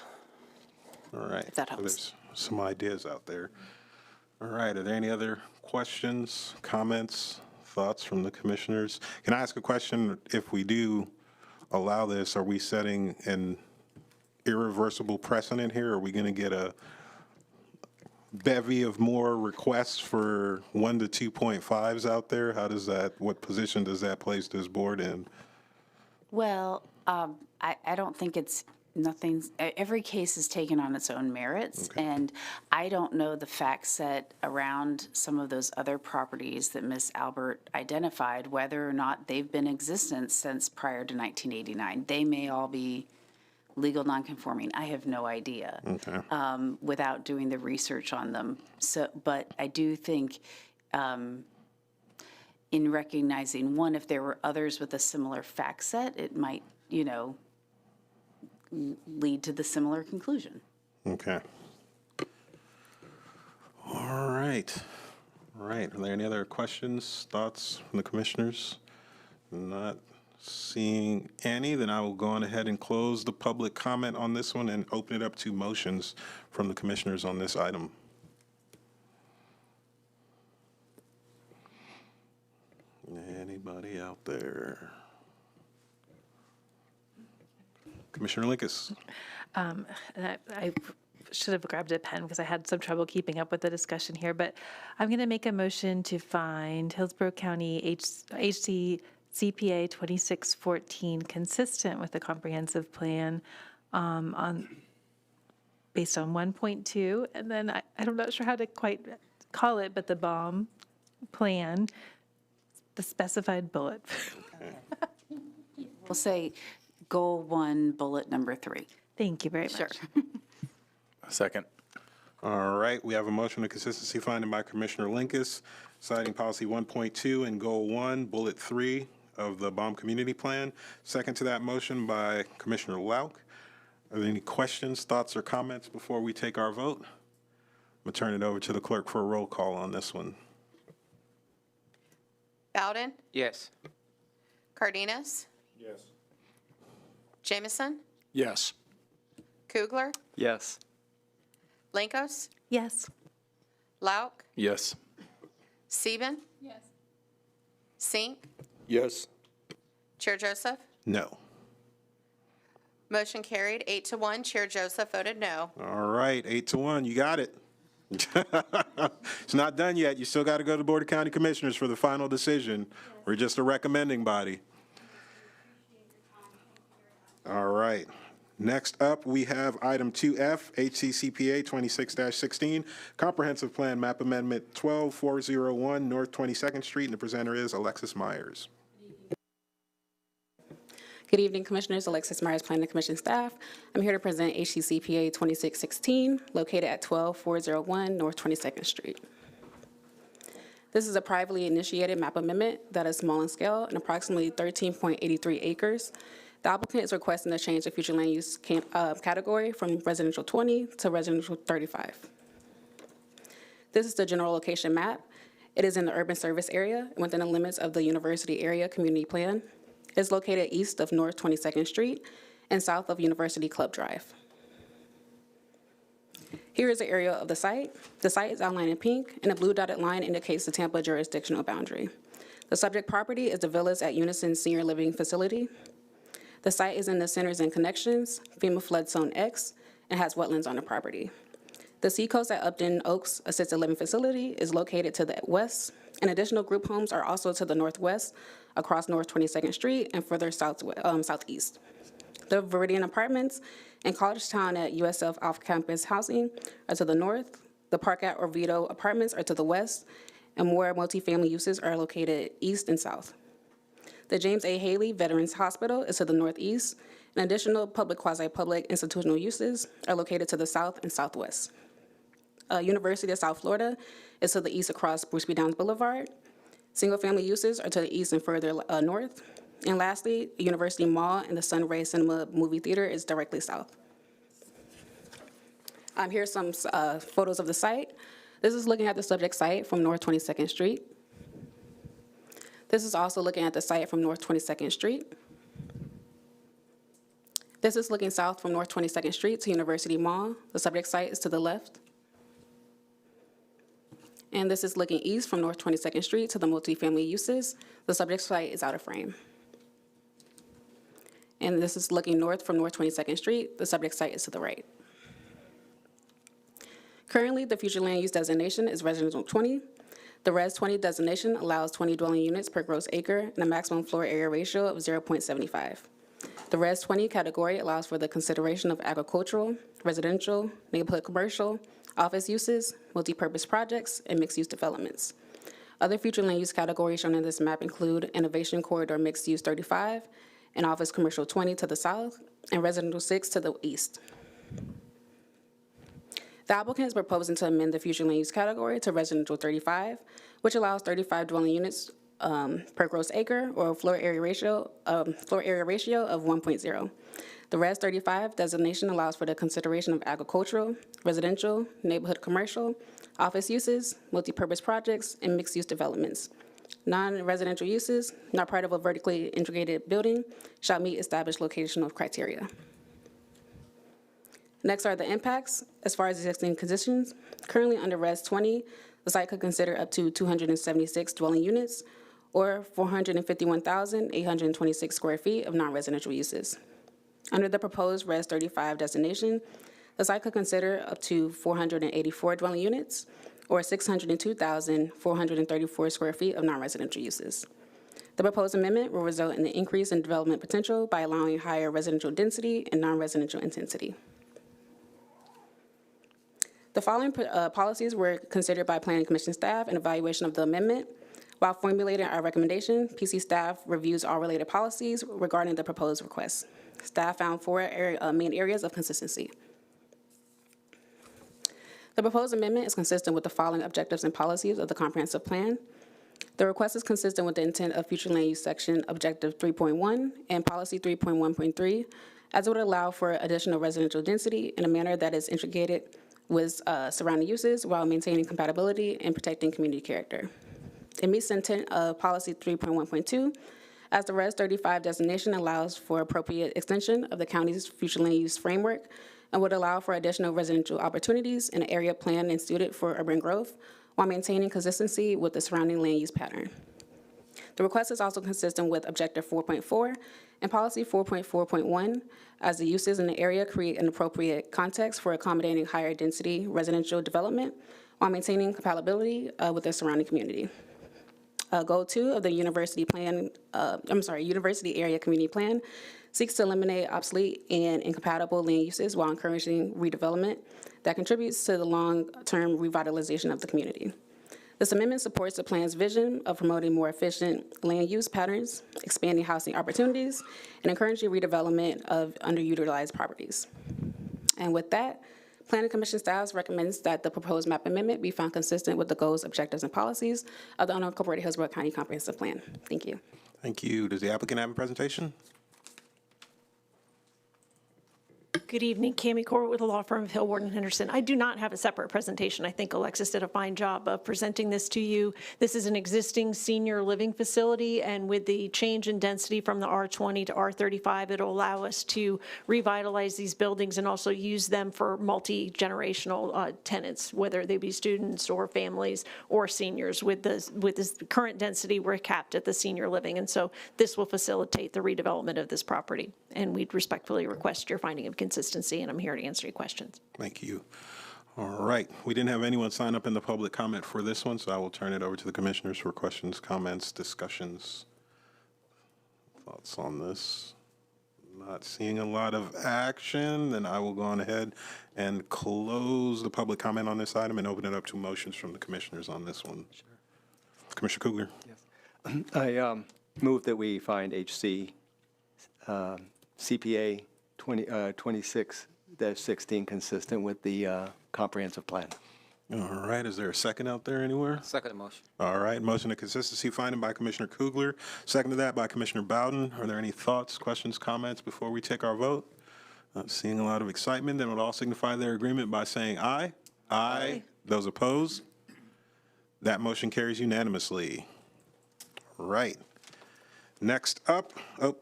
All right. If that helps. There's some ideas out there. All right. Are there any other questions, comments, thoughts from the commissioners? Can I ask a question? If we do allow this, are we setting an irreversible precedent here? Are we going to get a bevy of more requests for 1 to 2.5s out there? How does that, what position does that place this board in? Well, I don't think it's every case is taken on its own merits, and I don't know the fact set around some of those other properties that Ms. Albert identified, whether or not they've been in existence since prior to 1989. They may all be legal nonconforming. I have no idea without doing the research on them. So, but I do think in recognizing, one, if there were others with a similar fact set, it might, lead to the similar conclusion. Okay. All right. All right. Are there any other questions, thoughts from the commissioners? Not seeing any, then I will go on ahead and close the public comment on this one and open it up to motions from the commissioners on this item. Anybody out there? Commissioner Linkus. I should have grabbed a pen because I had some trouble keeping up with the discussion here, but I'm going to make a motion to find Hillsborough County HC CPA 2614 consistent with the comprehensive plan based on 1.2, and then I'm not sure how to quite call it, but the BOM plan, the specified bullet. We'll say goal 1, bullet number 3. Thank you very much. Sure. Second. All right, we have a motion of consistency finding by Commissioner Linkus, citing policy 1.2 and goal 1, bullet 3 of the BOM community plan. Second to that motion by Commissioner Lauk. Are there any questions, thoughts, or comments before we take our vote? I'm going to turn it over to the clerk for a roll call on this one. Bowden? Yes. Cardenas? Yes. Jamison? Yes. Kugler? Yes. Linkos? Yes. Lauk? Yes. Sieben? Yes. Sink? Yes. Chair Joseph? No. Motion carried 8-1. Chair Joseph voted no. All right, 8-1, you got it. It's not done yet. You still got to go to the Board of County Commissioners for the final decision. We're just a recommending body. All right. Next up, we have item 2F, HCCPA 26-16, Comprehensive Plan Map Amendment 12401 North 22nd Street, and the presenter is Alexis Myers. Good evening, Commissioners. Alexis Myers, Planning Commission staff. I'm here to present HCCPA 2616, located at 12401 North 22nd Street. This is a privately initiated map amendment that is small in scale and approximately 13.83 acres. The applicant is requesting to change the future land use category from residential 20 to residential 35. This is the general location map. It is in the urban service area within the limits of the University Area Community Plan. It's located east of North 22nd Street and south of University Club Drive. Here is the area of the site. The site is outlined in pink, and a blue dotted line indicates the Tampa jurisdictional boundary. The subject property is the Villas at Unison Senior Living Facility. The site is in the Centers and Connections, FEMA Flood Zone X, and has wetlands on the property. The Seacoast at Upton Oaks Assisted Living Facility is located to the west, and additional group homes are also to the northwest across North 22nd Street and further southeast. The Viridian Apartments and College Town at USF Off-Campus Housing are to the north. The Park at Orvieto Apartments are to the west, and more multifamily uses are located east and south. The James A. Haley Veterans Hospital is to the northeast, and additional public, quasi-public institutional uses are located to the south and southwest. University of South Florida is to the east across Bruce B. Downs Boulevard. Single-family uses are to the east and further north. And lastly, University Mall and the Sunray Cinema movie theater is directly south. Here's some photos of the site. This is looking at the subject site from North 22nd Street. This is also looking at the site from North 22nd Street. This is looking south from North 22nd Street to University Mall. The subject site is to the left. And this is looking east from North 22nd Street to the multifamily uses. The subject site is out of frame. And this is looking north from North 22nd Street. The subject site is to the right. Currently, the future land use designation is residential 20. The Res 20 designation allows 20 dwelling units per gross acre and a maximum floor area ratio of 0.75. The Res 20 category allows for the consideration of agricultural, residential, neighborhood commercial, office uses, multi-purpose projects, and mixed-use developments. Other future land use categories shown in this map include Innovation Corridor Mixed Use 35, and Office Commercial 20 to the south, and Residential 6 to the east. The applicant is proposing to amend the future land use category to Residential 35, which allows 35 dwelling units per gross acre, or a floor area ratio of 1.0. The Res 35 designation allows for the consideration of agricultural, residential, neighborhood commercial, office uses, multi-purpose projects, and mixed-use developments. Non-residential uses, not part of a vertically integrated building, shall meet established locational criteria. Next are the impacts. As far as existing conditions, currently under Res 20, the site could consider up to 276 dwelling units or 451,826 square feet of non-residential uses. Under the proposed Res 35 designation, the site could consider up to 484 dwelling units or 602,434 square feet of non-residential uses. The proposed amendment will result in an increase in development potential by allowing higher residential density and non-residential intensity. The following policies were considered by Planning Commission staff in evaluation of the amendment. While formulating our recommendation, PC staff reviews all related policies regarding the proposed request. Staff found four main areas of consistency. The proposed amendment is consistent with the following objectives and policies of the comprehensive plan. The request is consistent with the intent of future land use section objective 3.1 and policy 3.1.3, as it would allow for additional residential density in a manner that is integrated with surrounding uses while maintaining compatibility and protecting community character. It meets the intent of policy 3.1.2, as the Res 35 designation allows for appropriate extension of the county's future land use framework and would allow for additional residential opportunities in an area planned and suited for urban growth while maintaining consistency with the surrounding land use pattern. The request is also consistent with Objective 4.4 and Policy 4.4.1, as the uses in the area create an appropriate context for accommodating higher density residential development while maintaining compatibility with the surrounding community. Goal 2 of the University Area Community Plan seeks to eliminate obsolete and incompatible land uses while encouraging redevelopment that contributes to the long-term revitalization of the community. This amendment supports the plan's vision of promoting more efficient land use patterns, expanding housing opportunities, and encouraging redevelopment of underutilized properties. And with that, Planning Commission staff recommends that the proposed map amendment be found consistent with the goals, objectives, and policies of the unincorporated Hillsborough County Comprehensive Plan. Thank you. Thank you. Does the applicant have a presentation? Good evening, Cammie Corbett with the law firm of Hill, Warden, Henderson. I do not have a separate presentation. I think Alexis did a fine job of presenting this to you. This is an existing senior living facility, and with the change in density from the R20 to R35, it'll allow us to revitalize these buildings and also use them for multi-generational tenants, whether they be students or families or seniors. With this current density, we're capped at the senior living, and so this will facilitate the redevelopment of this property. And we'd respectfully request your finding of consistency, and I'm here to answer your questions. Thank you. All right. We didn't have anyone sign up in the public comment for this one, so I will turn it over to the commissioners for questions, comments, discussions, thoughts on this. Not seeing a lot of action, then I will go on ahead and close the public comment on this item and open it up to motions from the commissioners on this one. Sure. Commissioner Kugler. Yes. I move that we find HC CPA 26-16 consistent with the comprehensive plan. All right. Is there a second out there anywhere? Second motion. All right. Motion of consistency finding by Commissioner Kugler. Second to that by Commissioner Bowden. Are there any thoughts, questions, comments before we take our vote? Not seeing a lot of excitement. Then we'll all signify their agreement by saying aye. Aye. Those opposed? That motion carries unanimously. All right. Next up,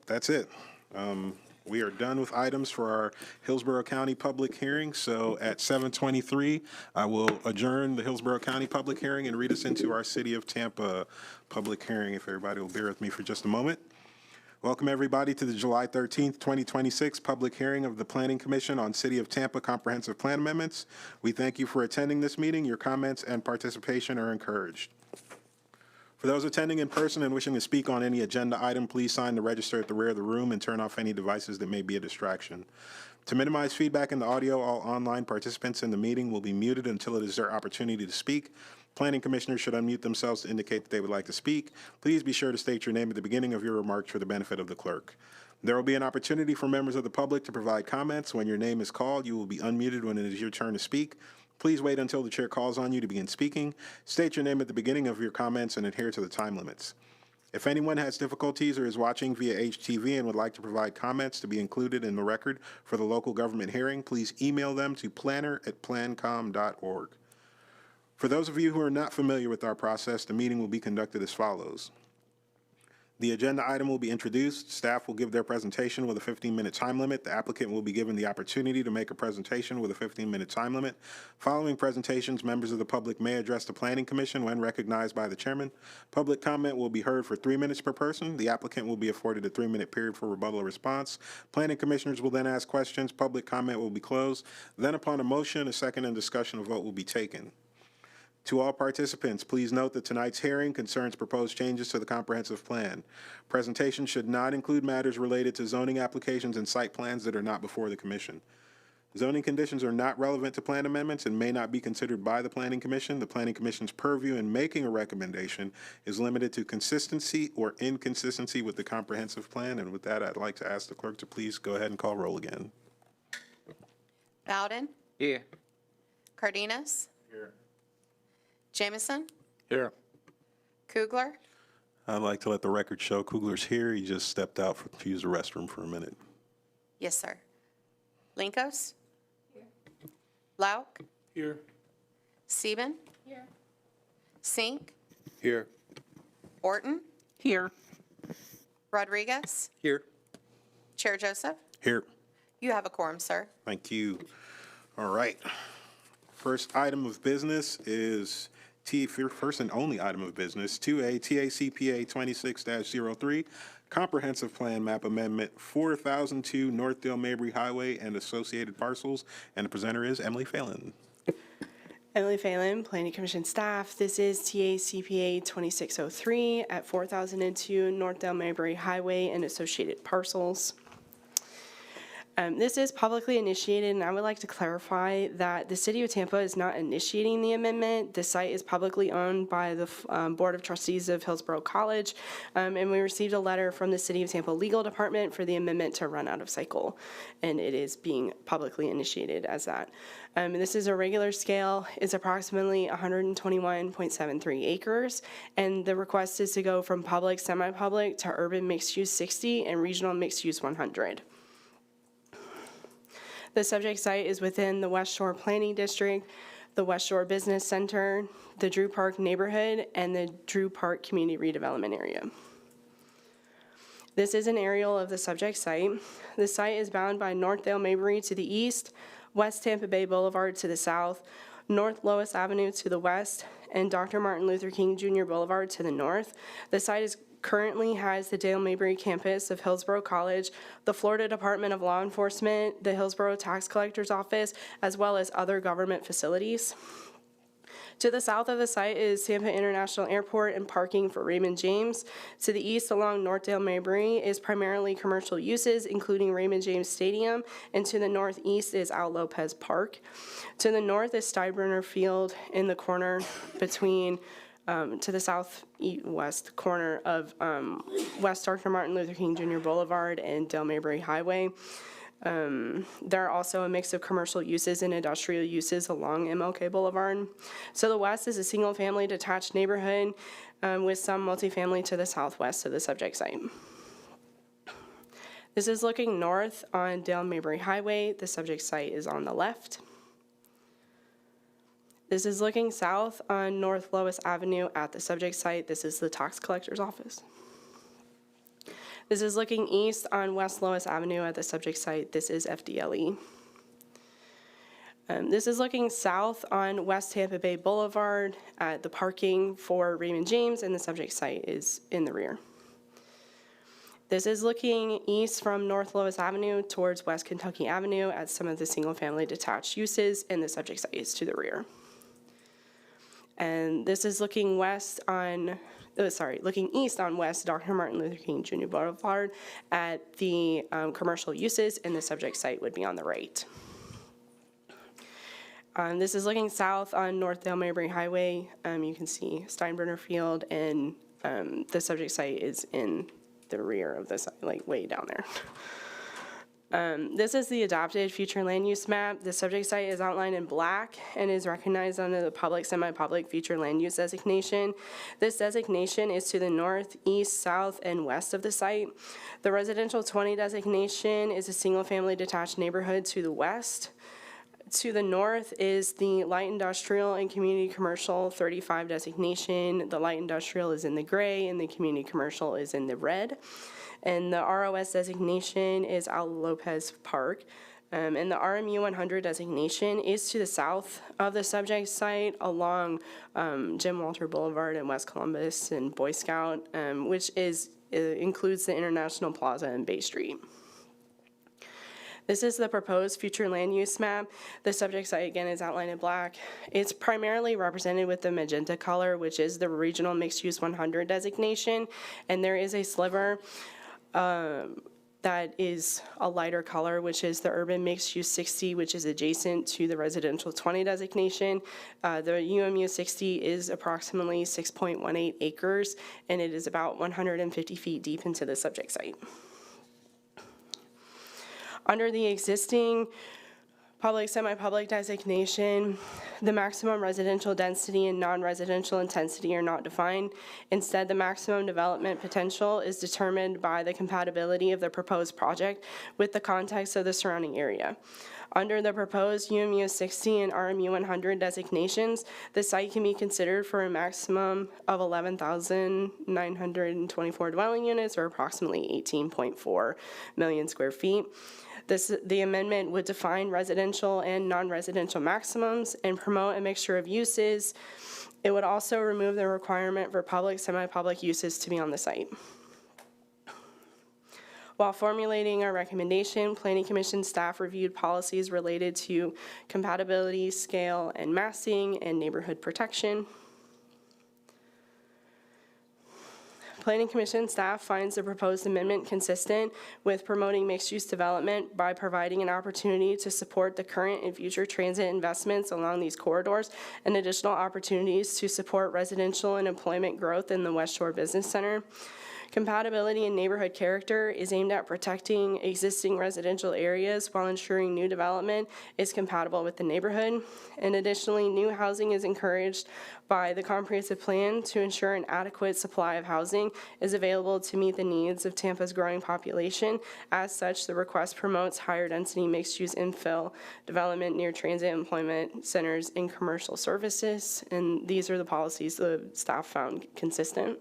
that's it. We are done with items for our Hillsborough County public hearing. So at 7:23, I will adjourn the Hillsborough County public hearing and read us into our City of Tampa public hearing, if everybody will bear with me for just a moment. Welcome, everybody, to the July 13th, 2026 public hearing of the Planning Commission on City of Tampa Comprehensive Plan Amendments. We thank you for attending this meeting. Your comments and participation are encouraged. For those attending in person and wishing to speak on any agenda item, please sign the register at the rear of the room and turn off any devices that may be a distraction. To minimize feedback in the audio, all online participants in the meeting will be muted until it is their opportunity to speak. Planning commissioners should unmute themselves to indicate that they would like to speak. Please be sure to state your name at the beginning of your remarks for the benefit of the clerk. There will be an opportunity for members of the public to provide comments. When your name is called, you will be unmuted when it is your turn to speak. Please wait until the chair calls on you to begin speaking. State your name at the beginning of your comments and adhere to the time limits. If anyone has difficulties or is watching via HTV and would like to provide comments to be included in the record for the local government hearing, please email them to planner@plancom.org. For those of you who are not familiar with our process, the meeting will be conducted as follows. The agenda item will be introduced. Staff will give their presentation with a 15-minute time limit. The applicant will be given the opportunity to make a presentation with a 15-minute time limit. Following presentations, members of the public may address the Planning Commission when recognized by the chairman. Public comment will be heard for 3 minutes per person. The applicant will be afforded a 3-minute period for rebuttal or response. Planning commissioners will then ask questions. Public comment will be closed. Then upon a motion, a second and discussion, a vote will be taken. To all participants, please note that tonight's hearing concerns proposed changes to the comprehensive plan. Presentation should not include matters related to zoning applications and site plans that are not before the commission. Zoning conditions are not relevant to plan amendments and may not be considered by the Planning Commission. The Planning Commission's purview in making a recommendation is limited to consistency or inconsistency with the comprehensive plan. And with that, I'd like to ask the clerk to please go ahead and call roll again. Bowden? Here. Cardenas? Here. Jamison? Here. Kugler? I'd like to let the record show Kugler's here. He just stepped out to use the restroom for a minute. Yes, sir. Linkos? Here. Lauk? Here. Sieben? Here. Sink? Here. Orton? Here. Rodriguez? Here. Chair Joseph? Here. You have a quorum, sir. Thank you. All right. First item of business is first and only item of business, 2A TACPA 26-03, Comprehensive Plan Map Amendment 4002 Northdale Mabry Highway and associated parcels. And the presenter is Emily Phelan. Emily Phelan, Planning Commission staff. This is TACPA 2603 at 4002 Northdale Mabry Highway and associated parcels. This is publicly initiated, and I would like to clarify that the City of Tampa is not initiating the amendment. The site is publicly owned by the Board of Trustees of Hillsborough College, and we received a letter from the City of Tampa Legal Department for the amendment to run out of cycle, and it is being publicly initiated as that. This is a regular scale. It's approximately 121.73 acres, and the request is to go from public, semi-public to urban mixed-use 60 and regional mixed-use 100. The subject site is within the West Shore Planning District, the West Shore Business Center, the Drew Park neighborhood, and the Drew Park Community Redevelopment Area. This is an aerial of the subject site. The site is bound by North Dale Mabry to the east, West Tampa Bay Boulevard to the south, North Lois Avenue to the west, and Dr. Martin Luther King Jr. Boulevard to the north. The site currently has the Dale Mabry campus of Hillsborough College, the Florida Department of Law Enforcement, the Hillsborough Tax Collector's Office, as well as other government facilities. To the south of the site is Tampa International Airport and parking for Raymond James. To the east along Northdale Mabry is primarily commercial uses, including Raymond James Stadium, and to the northeast is Al Lopez Park. To the north is Steinbrenner Field in the corner between, to the southwest corner of West Dr. Martin Luther King Jr. Boulevard and Dale Mabry Highway. There are also a mix of commercial uses and industrial uses along MLK Boulevard. So the west is a single-family detached neighborhood with some multifamily to the southwest of the subject site. This is looking north on Dale Mabry Highway. The subject site is on the left. This is looking south on North Lois Avenue at the subject site. This is the tax collector's office. This is looking east on West Lois Avenue at the subject site. This is FDLE. This is looking south on West Tampa Bay Boulevard at the parking for Raymond James, and the subject site is in the rear. This is looking east from North Lois Avenue towards West Kentucky Avenue at some of the single-family detached uses, and the subject site is to the rear. And this is looking west on looking east on West Dr. Martin Luther King Jr. Boulevard at the commercial uses, and the subject site would be on the right. This is looking south on North Dale Mabry Highway. You can see Steinbrenner Field, and the subject site is in the rear of the site, like way down there. This is the adopted future land use map. The subject site is outlined in black and is recognized under the public, semi-public future land use designation. This designation is to the north, east, south, and west of the site. The residential 20 designation is a single-family detached neighborhood to the west. To the north is the light industrial and community commercial 35 designation. The light industrial is in the gray and the community commercial is in the red. And the ROS designation is Al Lopez Park. And the RMU 100 designation is to the south of the subject site along Jim Walter Boulevard and West Columbus and Boy Scout, which includes the International Plaza and Bay Street. This is the proposed future land use map. The subject site, again, is outlined in black. It's primarily represented with the magenta color, which is the Regional Mixed Use 100 designation, and there is a sliver that is a lighter color, which is the Urban Mixed Use 60, which is adjacent to the Residential 20 designation. The UMU 60 is approximately 6.18 acres, and it is about 150 feet deep into the subject site. Under the existing public, semi-public designation, the maximum residential density and non-residential intensity are not defined. Instead, the maximum development potential is determined by the compatibility of the proposed project with the context of the surrounding area. Under the proposed UMU 60 and RMU 100 designations, the site can be considered for a maximum of 11,924 dwelling units, or approximately 18.4 million square feet. The amendment would define residential and non-residential maximums and promote a mixture of uses. It would also remove the requirement for public, semi-public uses to be on the site. While formulating our recommendation, Planning Commission staff reviewed policies related to compatibility, scale, and massing, and neighborhood protection. Planning Commission staff finds the proposed amendment consistent with promoting mixed-use development by providing an opportunity to support the current and future transit investments along these corridors and additional opportunities to support residential and employment growth in the West Shore Business Center. Compatibility and neighborhood character is aimed at protecting existing residential areas while ensuring new development is compatible with the neighborhood. And additionally, new housing is encouraged by the comprehensive plan to ensure an adequate supply of housing is available to meet the needs of Tampa's growing population. As such, the request promotes higher density mixed-use infill development near transit employment centers and commercial services. And these are the policies the staff found consistent.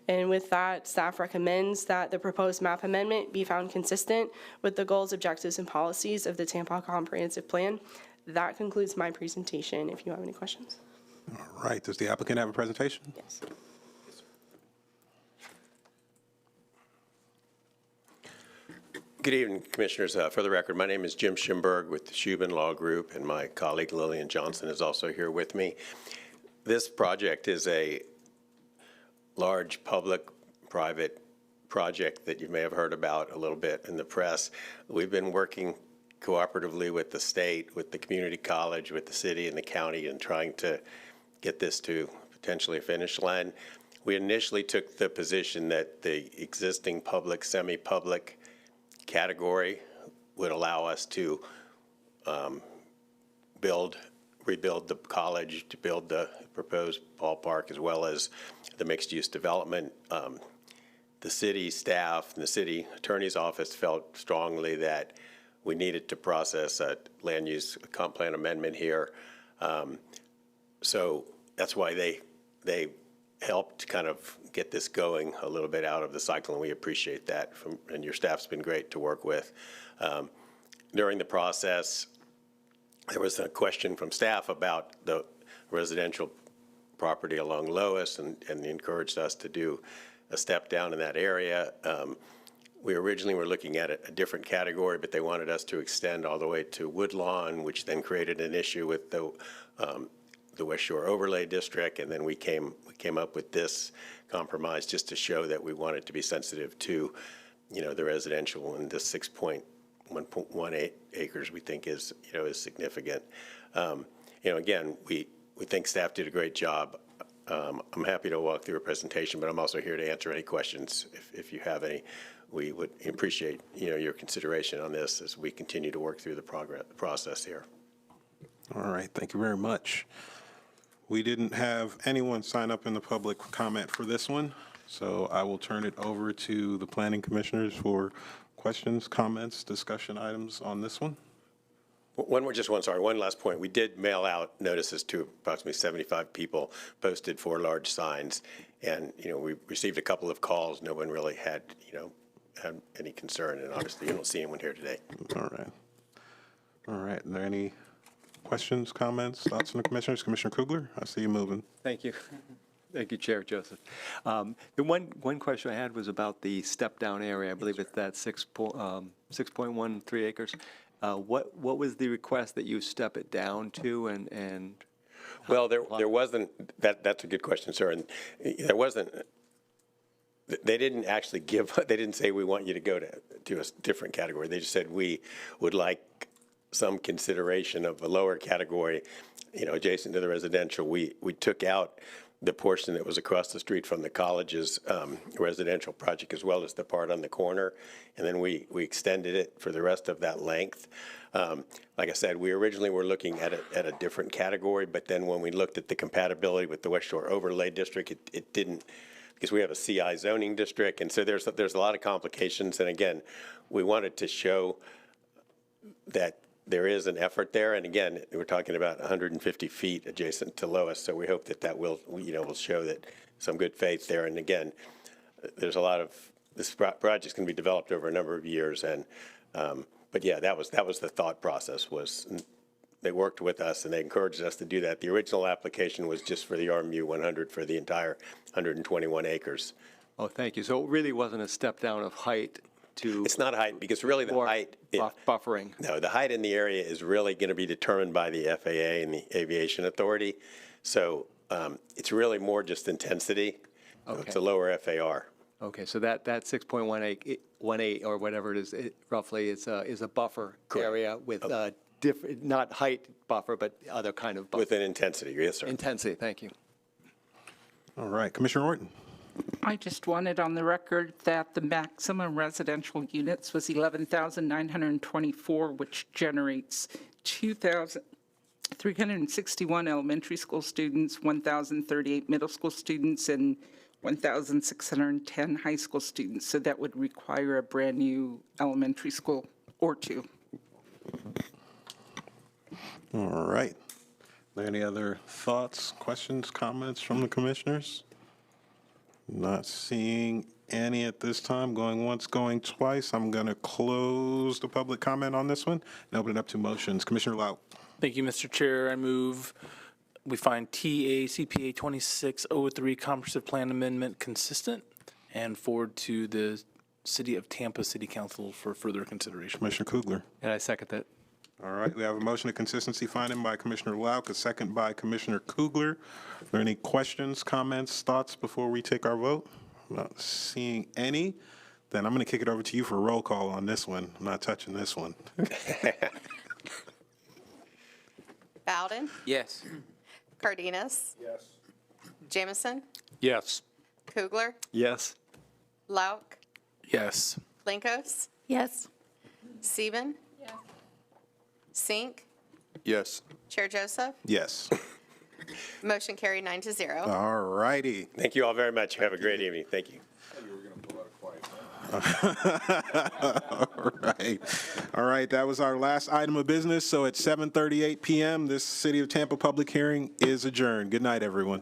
And with that, staff recommends that the proposed map amendment be found consistent with the goals, objectives, and policies of the Tampa Comprehensive Plan. That concludes my presentation, if you have any questions. All right. Does the applicant have a presentation? Yes. Good evening, Commissioners. For the record, my name is Jim Schimberg with the Shubin Law Group, and my colleague Lillian Johnson is also here with me. This project is a large public-private project that you may have heard about a little bit in the press. We've been working cooperatively with the state, with the community college, with the city and the county, and trying to get this to potentially a finish line. We initially took the position that the existing public, semi-public category would allow us to rebuild the college, to build the proposed ballpark, as well as the mixed-use development. The city staff and the city attorney's office felt strongly that we needed to process a land use comp plan amendment here. So that's why they helped kind of get this going a little bit out of the cycle, and we appreciate that. And your staff's been great to work with. During the process, there was a question from staff about the residential property along Lois, and encouraged us to do a step down in that area. We originally were looking at a different category, but they wanted us to extend all the way to Woodlawn, which then created an issue with the West Shore Overlay District, and then we came up with this compromise just to show that we wanted to be sensitive to, the residential, and this 6.18 acres we think is significant. Again, we think staff did a great job. I'm happy to walk through a presentation, but I'm also here to answer any questions if you have any. We would appreciate your consideration on this as we continue to work through the process here. All right, thank you very much. We didn't have anyone sign up in the public comment for this one, so I will turn it over to the planning commissioners for questions, comments, discussion items on this one. One last point. We did mail out notices to approximately 75 people, posted 4 large signs, and we received a couple of calls. No one really had had any concern, and obviously you don't see anyone here today. All right. Are there any questions, comments, thoughts from the commissioners? Commissioner Kugler, I see you moving. Thank you. Thank you, Chair Joseph. The one question I had was about the step-down area. I believe it's that 6.13 acres. What was the request that you step it down to, and well, there wasn't. That's a good question, sir. And there wasn't. They didn't actually give. They didn't say we want you to go to a different category. They just said we would like some consideration of a lower category, adjacent to the residential. We took out the portion that was across the street from the college's residential project, as well as the part on the corner, and then we extended it for the rest of that length. Like I said, we originally were looking at a different category, but then when we looked at the compatibility with the West Shore Overlay District, it didn't, because we have a CI zoning district, and so there's a lot of complications. And again, we wanted to show that there is an effort there, and again, we're talking about 150 feet adjacent to Lois, so we hope that will show that some good faith there. And again, there's a lot of this project's going to be developed over a number of years, and but yeah, that was the thought process. Was they worked with us and they encouraged us to do that. The original application was just for the RMU 100 for the entire 121 acres. Oh, thank you. So it really wasn't a step down of height. It's not height, because really the height buffering. No, the height in the area is really going to be determined by the FAA and the Aviation Authority. So it's really more just intensity. Okay. It's a lower FAR. Okay, so that 6.18 or whatever it is, roughly is a buffer area with different, not height buffer, but other kind of buffer. With an intensity, yes, sir. Intensity, thank you. All right, Commissioner Orton. I just wanted on the record that the maximum residential units was 11,924, which generates 2,361 elementary school students, 1,038 middle school students, and 1,610 high school students. So that would require a brand-new elementary school or two. All right. Are there any other thoughts, questions, comments from the commissioners? Not seeing any at this time. Going once, going twice. I'm going to close the public comment on this one and open it up to motions. Commissioner Lau. Thank you, Mr. Chair. I move we find TA CPA 2603 Comprehensive Plan Amendment consistent and forward to the City of Tampa City Council for further consideration. Commissioner Kugler. And I second that. All right, we have a motion of consistency finding by Commissioner Lauk, a second by Commissioner Kugler. Are there any questions, comments, thoughts before we take our vote? I'm not seeing any. Then I'm going to kick it over to you for a roll call on this one. I'm not touching this one. Bowden? Yes. Cardenas? Yes. Jamison? Yes. Kugler? Yes. Lauk? Yes. Linkos? Yes. Sieben? Yes. Sink? Yes. Chair Joseph? Yes. Motion carried 9-0. All righty. Thank you all very much. Have a great evening. Thank you. All right, that was our last item of business. So at 7:38 p.m., this City of Tampa public hearing is adjourned. Good night, everyone.